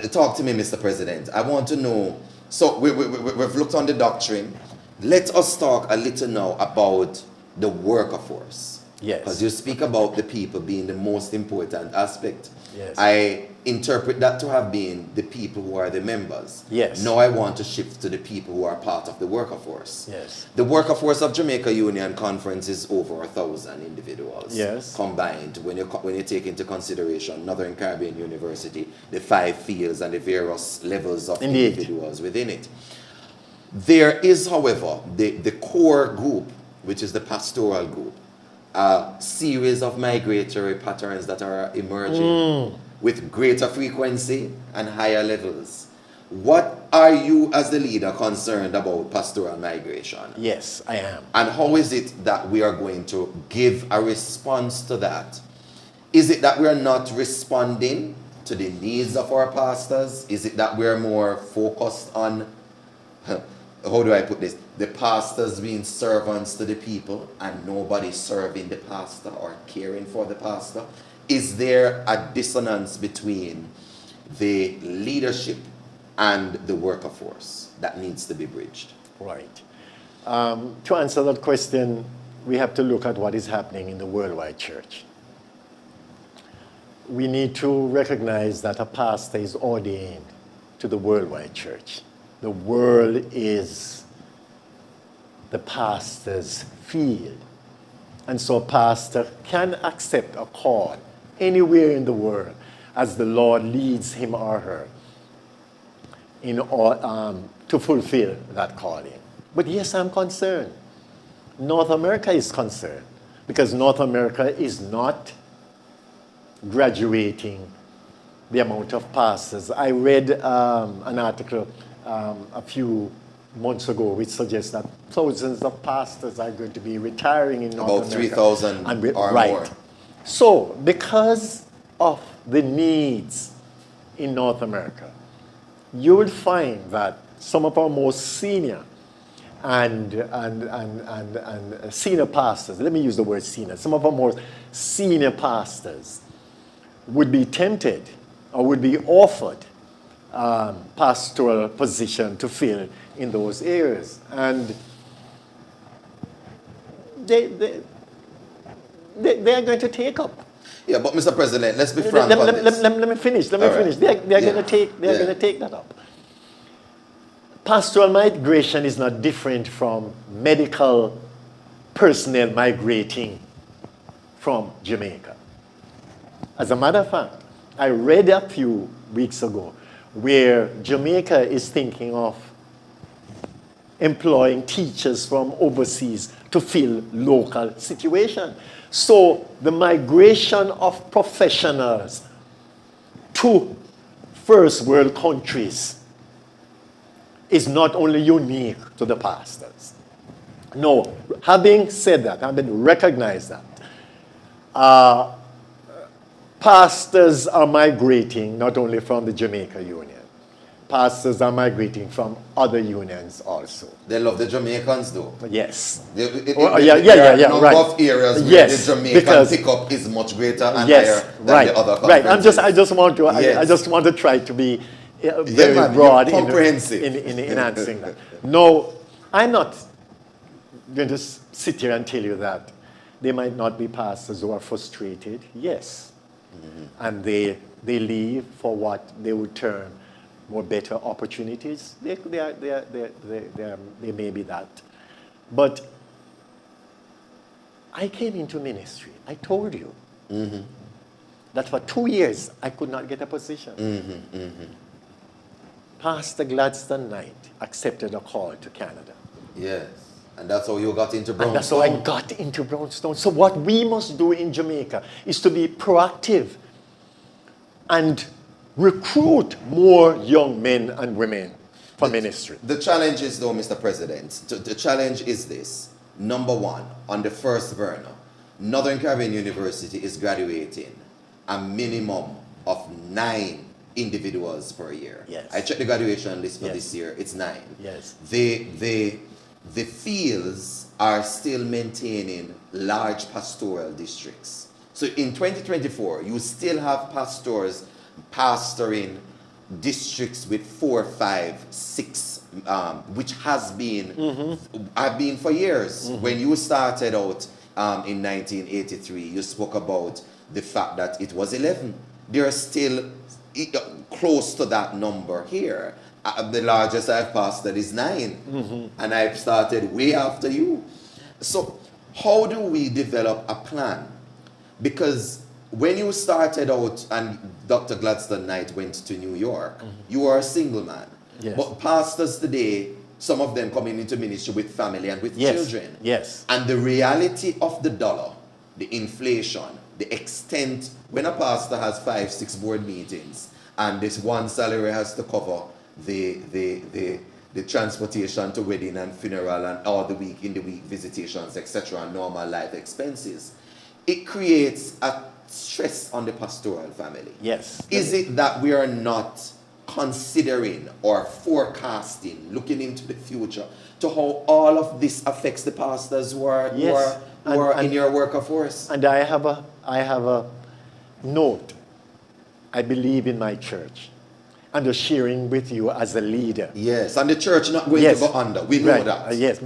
talk to me, Mr. President. I want to know, so we've looked on the doctrine. Let us talk a little now about the worker force. Yes. Because you speak about the people being the most important aspect. Yes. I interpret that to have been the people who are the members. Yes. Now I want to shift to the people who are part of the worker force. Yes. The worker force of Jamaica Union Conference is over 1,000 individuals. Yes. Combined when you take into consideration Northern Caribbean University, the 5 fields and the various levels of Indeed. individuals within it. There is, however, the core group, which is the pastoral group, a series of migratory patterns that are emerging with greater frequency and higher levels. What are you as the leader concerned about pastoral migration? Yes, I am. And how is it that we are going to give a response to that? Is it that we are not responding to the needs of our pastors? Is it that we are more focused on, how do I put this, the pastors being servants to the people and nobody serving the pastor or caring for the pastor? Is there a dissonance between the leadership and the worker force that needs to be bridged? Right. To answer that question, we have to look at what is happening in the worldwide church. We need to recognize that a pastor is ordained to the worldwide church. The world is the pastor's field. And so a pastor can accept a call anywhere in the world as the Lord leads him or her to fulfill that calling. But yes, I'm concerned. North America is concerned because North America is not graduating the amount of pastors. I read an article a few months ago which suggests that thousands of pastors are going to be retiring in North America. About 3,000 or right. more. So, because of the needs in North America, you will find that some of our most senior and senior pastors, let me use the word senior, some of our most senior pastors would be tempted or would be offered pastoral position to fill in those areas. And they are going to take up. Yeah, but Mr. President, let's be frank on this. Let me finish. They are going to take that up. Pastoral migration is not different from medical personnel migrating from Jamaica. As a matter of fact, I read a few weeks ago where Jamaica is thinking of employing teachers from overseas to fill local situations. So the migration of professionals to first world countries is not only unique to the pastors. No, having said that, having recognized that, pastors are migrating not only from the Jamaica Union. Pastors are migrating from other unions also. They love the Jamaicans though. Yes. There Right. number of areas where the Jamaican pickup is much greater and higher than the other conferences. Right. I just want to try to be very broad in answering that. No, I'm not going to sit here and tell you that there might not be pastors who are frustrated. Yes. And they leave for what they would term more better opportunities. There may be that. But I came into ministry. I told you that for 2 years I could not get a position. Pastor Gladstone Knight accepted a call to Canada. Yes. And that's how you got into Brownstone. And that's how I got into Brownstone. So what we must do in Jamaica is to be proactive and recruit more young men and women for ministry. The challenge is though, Mr. President, the challenge is this. Number one, on the first burner, Northern Caribbean University is graduating a minimum of 9 individuals per year. Yes. I checked the graduation list for this year, it's 9. Yes. The fields are still maintaining large pastoral districts. So in 2024, you still have pastors pastoring districts with 4, 5, 6, which has been, have been for years. When you started out in 1983, you spoke about the fact that it was 11. There are still close to that number here. The largest I've pastored is 9, and I've started way after you. So how do we develop a plan? Because when you started out and Dr. Gladstone Knight went to New York, you were a single man. Yes. But pastors today, some of them coming into ministry with family and with children. Yes. And the reality of the dollar, the inflation, the extent, when a pastor has 5-6 board meetings and this one salary has to cover the transportation to wedding and funeral and all the week in the week visitations, etc., and normal life expenses, it creates a stress on the pastoral family. Yes. Is it that we are not considering or forecasting, looking into the future, to how all of this affects the pastors who are in your workforce? And I have a note. I believe in my church. And just sharing with you as a leader. Yes, and the church not going to go under. We know that. Yes,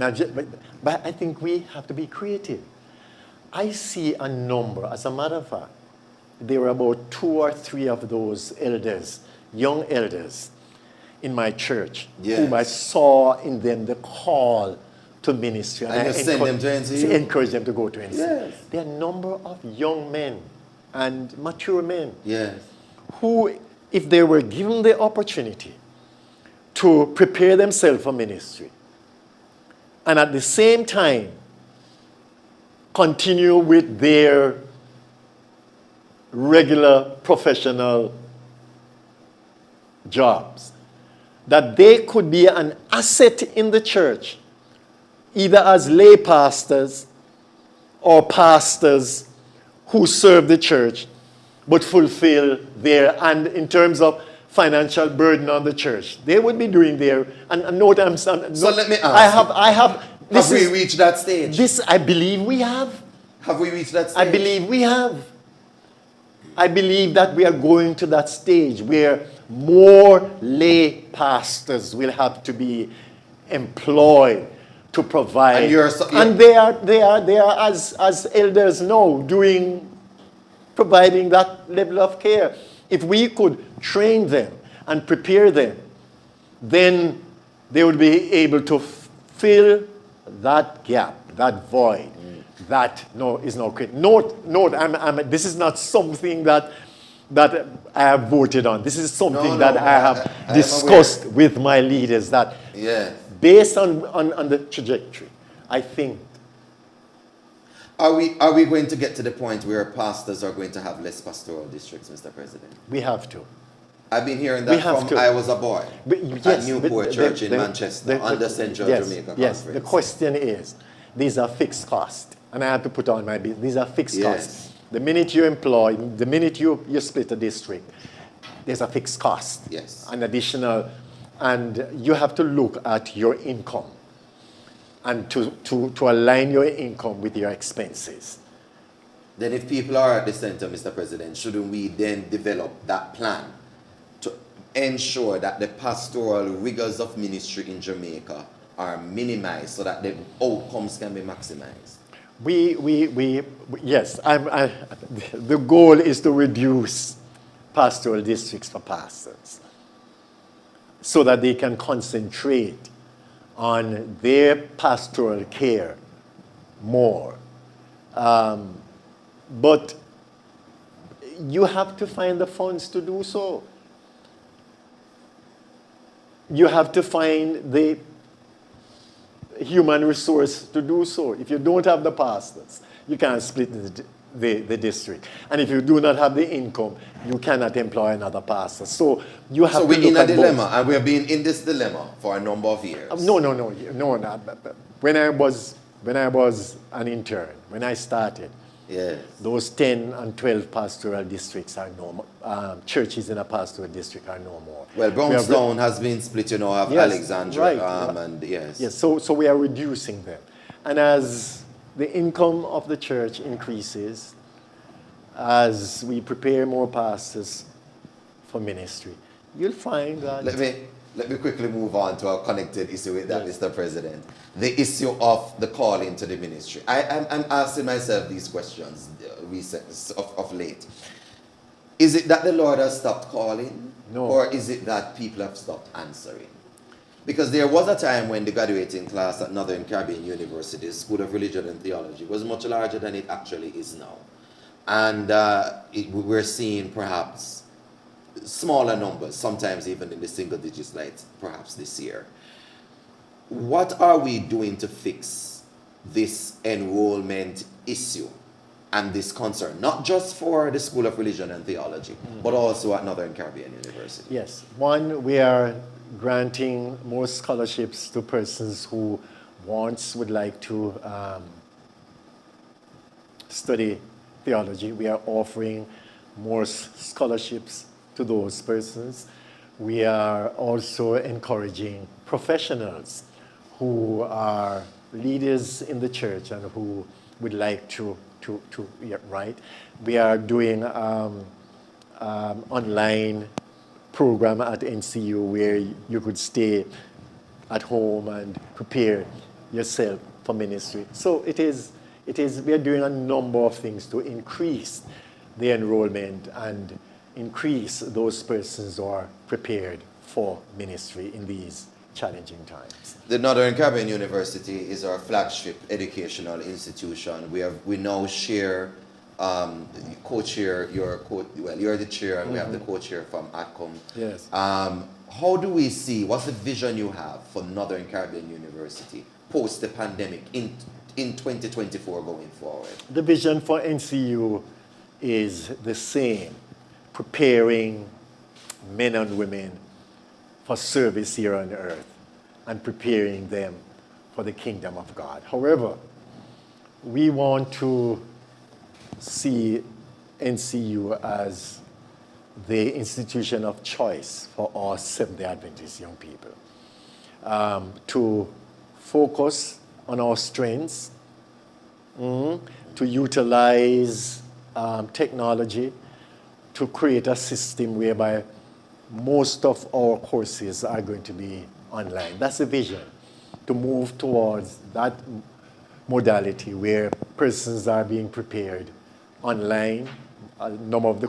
but I think we have to be creative. I see a number, as a matter of fact, there were about 2 or 3 of those elders, young elders in my church, whom I saw in them the call to ministry. And you send them to NCU? Encourage them to go to NCU. Yes. There are a number of young men and mature men who, if they were given the opportunity to prepare themselves for ministry, and at the same time continue with their regular professional jobs, that they could be an asset in the church, either as lay pastors or pastors who serve the church but fulfill their, and in terms of financial burden on the church, they would be doing their, and note I'm so let me ask. Have we reached that stage? This, I believe we have. Have we reached that stage? I believe we have. I believe that we are going to that stage where more lay pastors will have to be employed to provide. And they are as elders now providing that level of care. If we could train them and prepare them, then they would be able to fill that gap, that void, that is now created. Note, this is not something that I have voted on. This is something that I have discussed with my leaders, that based on the trajectory, I think. Are we going to get to the point where pastors are going to have less pastoral districts, Mr. President? We have to. I've been hearing that from I was a boy at Newport Church in Manchester under Central Jamaica Conference. Yes, the question is, these are fixed costs. And I have to put on my business. These are fixed costs. The minute you employ, the minute you split a district, there's a fixed cost. Yes. An additional, and you have to look at your income and to align your income with your expenses. Then if people are at the center, Mr. President, shouldn't we then develop that plan to ensure that the pastoral rigors of ministry in Jamaica are minimized so that the outcomes can be maximized? Yes, the goal is to reduce pastoral districts for pastors so that they can concentrate on their pastoral care more. But you have to find the funds to do so. You have to find the human resource to do so. If you don't have the pastors, you can't split the district. And if you do not have the income, you cannot employ another pastor. So you have to look at both. So we're in a dilemma, and we've been in this dilemma for a number of years. No. When I was an intern, when I started, those 10 and 12 pastoral districts are no more. Churches in a pastoral district are no more. Well, Brownstown has been split, of Alexandria, and yes. So we are reducing them. And as the income of the church increases, as we prepare more pastors for ministry, you'll find that... Let me quickly move on to a connected issue with that, Mr. President. The issue of the call into the ministry. I'm asking myself these questions of late. Is it that the Lord has stopped calling? No. Or is it that people have stopped answering? Because there was a time when the graduating class at Northern Caribbean University, School of Religion and Theology, was much larger than it actually is now. And we're seeing perhaps smaller numbers, sometimes even in the single digits, like perhaps this year. What are we doing to fix this enrollment issue and this concern, not just for the School of Religion and Theology, but also at Northern Caribbean University? Yes. One, we are granting more scholarships to persons who would like to study theology. We are offering more scholarships to those persons. We are also encouraging professionals who are leaders in the church and who would like to write. We are doing online program at NCU where you could stay at home and prepare yourself for ministry. So we are doing a number of things to increase the enrollment and increase those persons who are prepared for ministry in these challenging times. The Northern Caribbean University is our flagship educational institution. We now share co-chair, you're the chair, and we have the co-chair from ACOM. Yes. How do we see, what's the vision you have for Northern Caribbean University post the pandemic in 2024 going forward? The vision for NCU is the same, preparing men and women for service here on earth and preparing them for the kingdom of God. However, we want to see NCU as the institution of choice for all Seventh-day Adventist young people, to focus on our strengths, to utilize technology to create a system whereby most of our courses are going to be online. That's the vision, to move towards that modality where persons are being prepared online. A number of the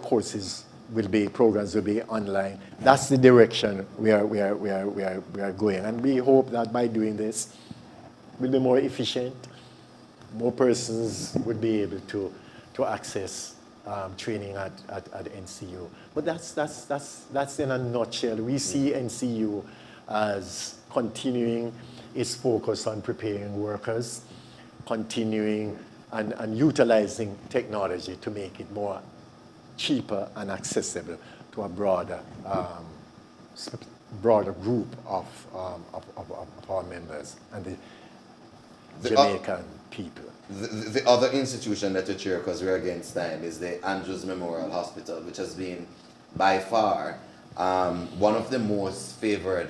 programs will be online. That's the direction we are going. And we hope that by doing this, we'll be more efficient. More persons would be able to access training at NCU. But that's in a nutshell. We see NCU as continuing its focus on preparing workers, continuing and utilizing technology to make it more cheaper and accessible to a broader group of our members and the Jamaican people. The other institution that you chair, because we're against time, is the Andrews Memorial Hospital, which has been by far one of the most favored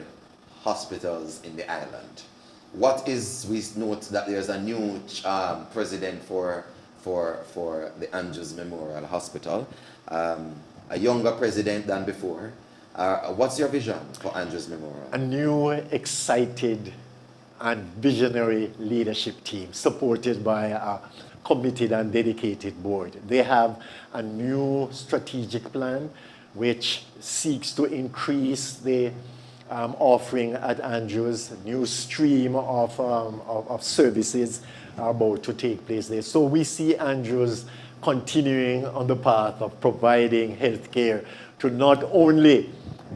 hospitals in the island. We note that there's a new president for the Andrews Memorial Hospital, a younger president than before. What's your vision for Andrews Memorial? A new, excited, and visionary leadership team supported by a committed and dedicated board. They have a new strategic plan which seeks to increase the offering at Andrews. A new stream of services are about to take place there. So we see Andrews continuing on the path of providing health care to not only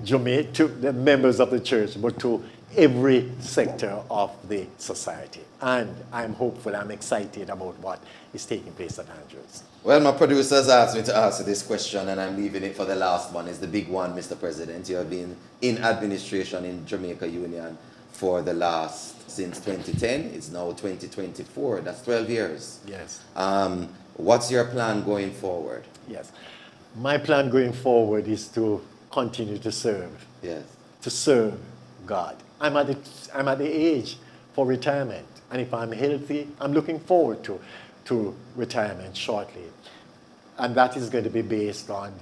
to the members of the church, but to every sector of the society. And I'm hopeful, I'm excited about what is taking place at Andrews. Well, my producers asked me to answer this question, and I'm leaving it for the last one. It's the big one, Mr. President. You have been in administration in Jamaica Union since 2010. It's now 2024. That's 12 years. Yes. What's your plan going forward? Yes. My plan going forward is to continue to serve. Yes. To serve God. I'm at the age for retirement, and if I'm healthy, I'm looking forward to retirement shortly. And that is going to be based on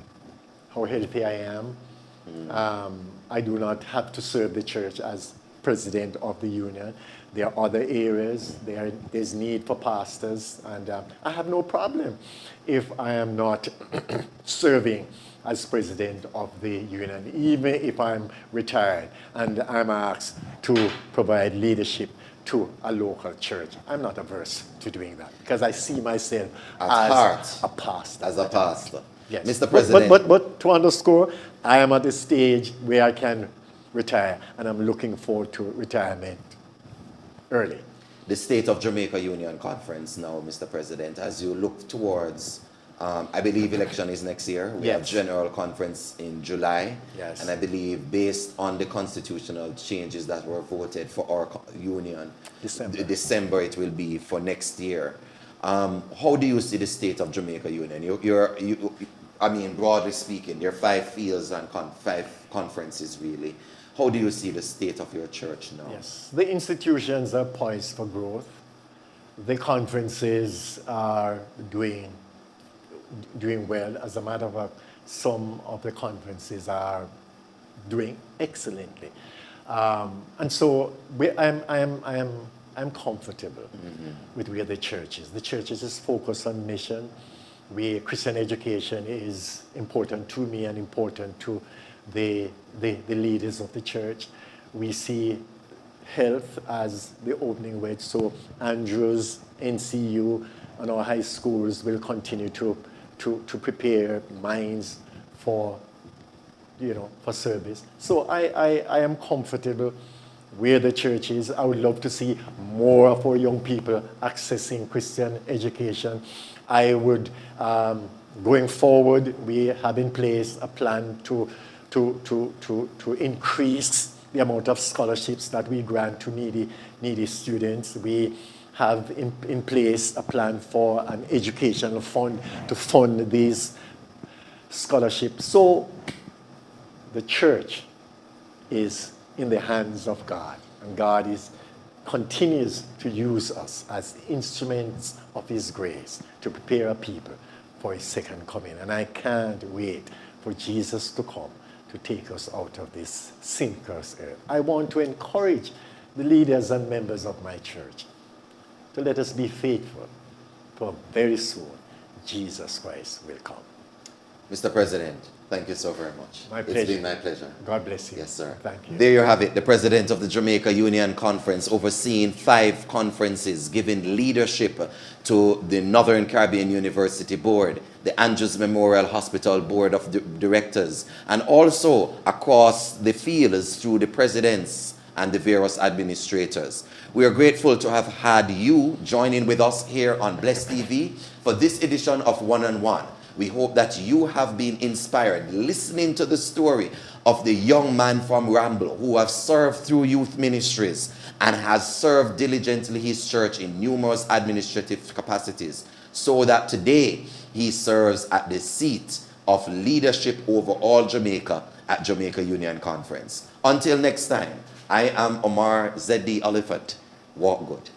how healthy I am. I do not have to serve the church as president of the union. There are other areas. There's need for pastors, and I have no problem if I am not serving as president of the union, even if I'm retired and I'm asked to provide leadership to a local church. I'm not averse to doing that because I see myself as a pastor. As a pastor. Yes. Mr. President. But to underscore, I am at the stage where I can retire, and I'm looking forward to retirement early. The State of Jamaica Union Conference now, Mr. President, as you look towards, I believe election is next year. We have General Conference in July. Yes. And I believe based on the constitutional changes that were voted for our union, December it will be for next year. How do you see the State of Jamaica Union? I mean, broadly speaking, there are 5 fields and 5 conferences, really. How do you see the state of your church now? Yes, the institutions are poised for growth. The conferences are doing well. As a matter of fact, some of the conferences are doing excellently. And so I'm comfortable with where the church is. The church is focused on mission. Christian education is important to me and important to the leaders of the church. We see health as the opening wedge. So Andrews, NCU, and our high schools will continue to prepare minds for service. So I am comfortable where the church is. I would love to see more of our young people accessing Christian education. I would, going forward, we have in place a plan to increase the amount of scholarships that we grant to needy students. We have in place a plan for an educational fund to fund these scholarships. So the church is in the hands of God, and God continues to use us as instruments of His grace to prepare a people for His second coming. And I can't wait for Jesus to come to take us out of this sin-cursed earth. I want to encourage the leaders and members of my church to let us be faithful, for very soon Jesus Christ will come. Mr. President, thank you so very much. My pleasure. It's been my pleasure. God bless you. Yes, sir. Thank you. There you have it, the President of the Jamaica Union Conference, overseeing 5 conferences, giving leadership to the Northern Caribbean University Board, the Andrews Memorial Hospital Board of Directors, and also across the fields through the presidents and the various administrators. We are grateful to have had you joining with us here on Bless TV for this edition of One-on-One. We hope that you have been inspired listening to the story of the young man from Ramble who has served through youth ministries and has served diligently his church in numerous administrative capacities, so that today he serves at the seat of leadership over all Jamaica at Jamaica Union Conference. Until next time, I am Omar Z.D. Oliphant. Walk good.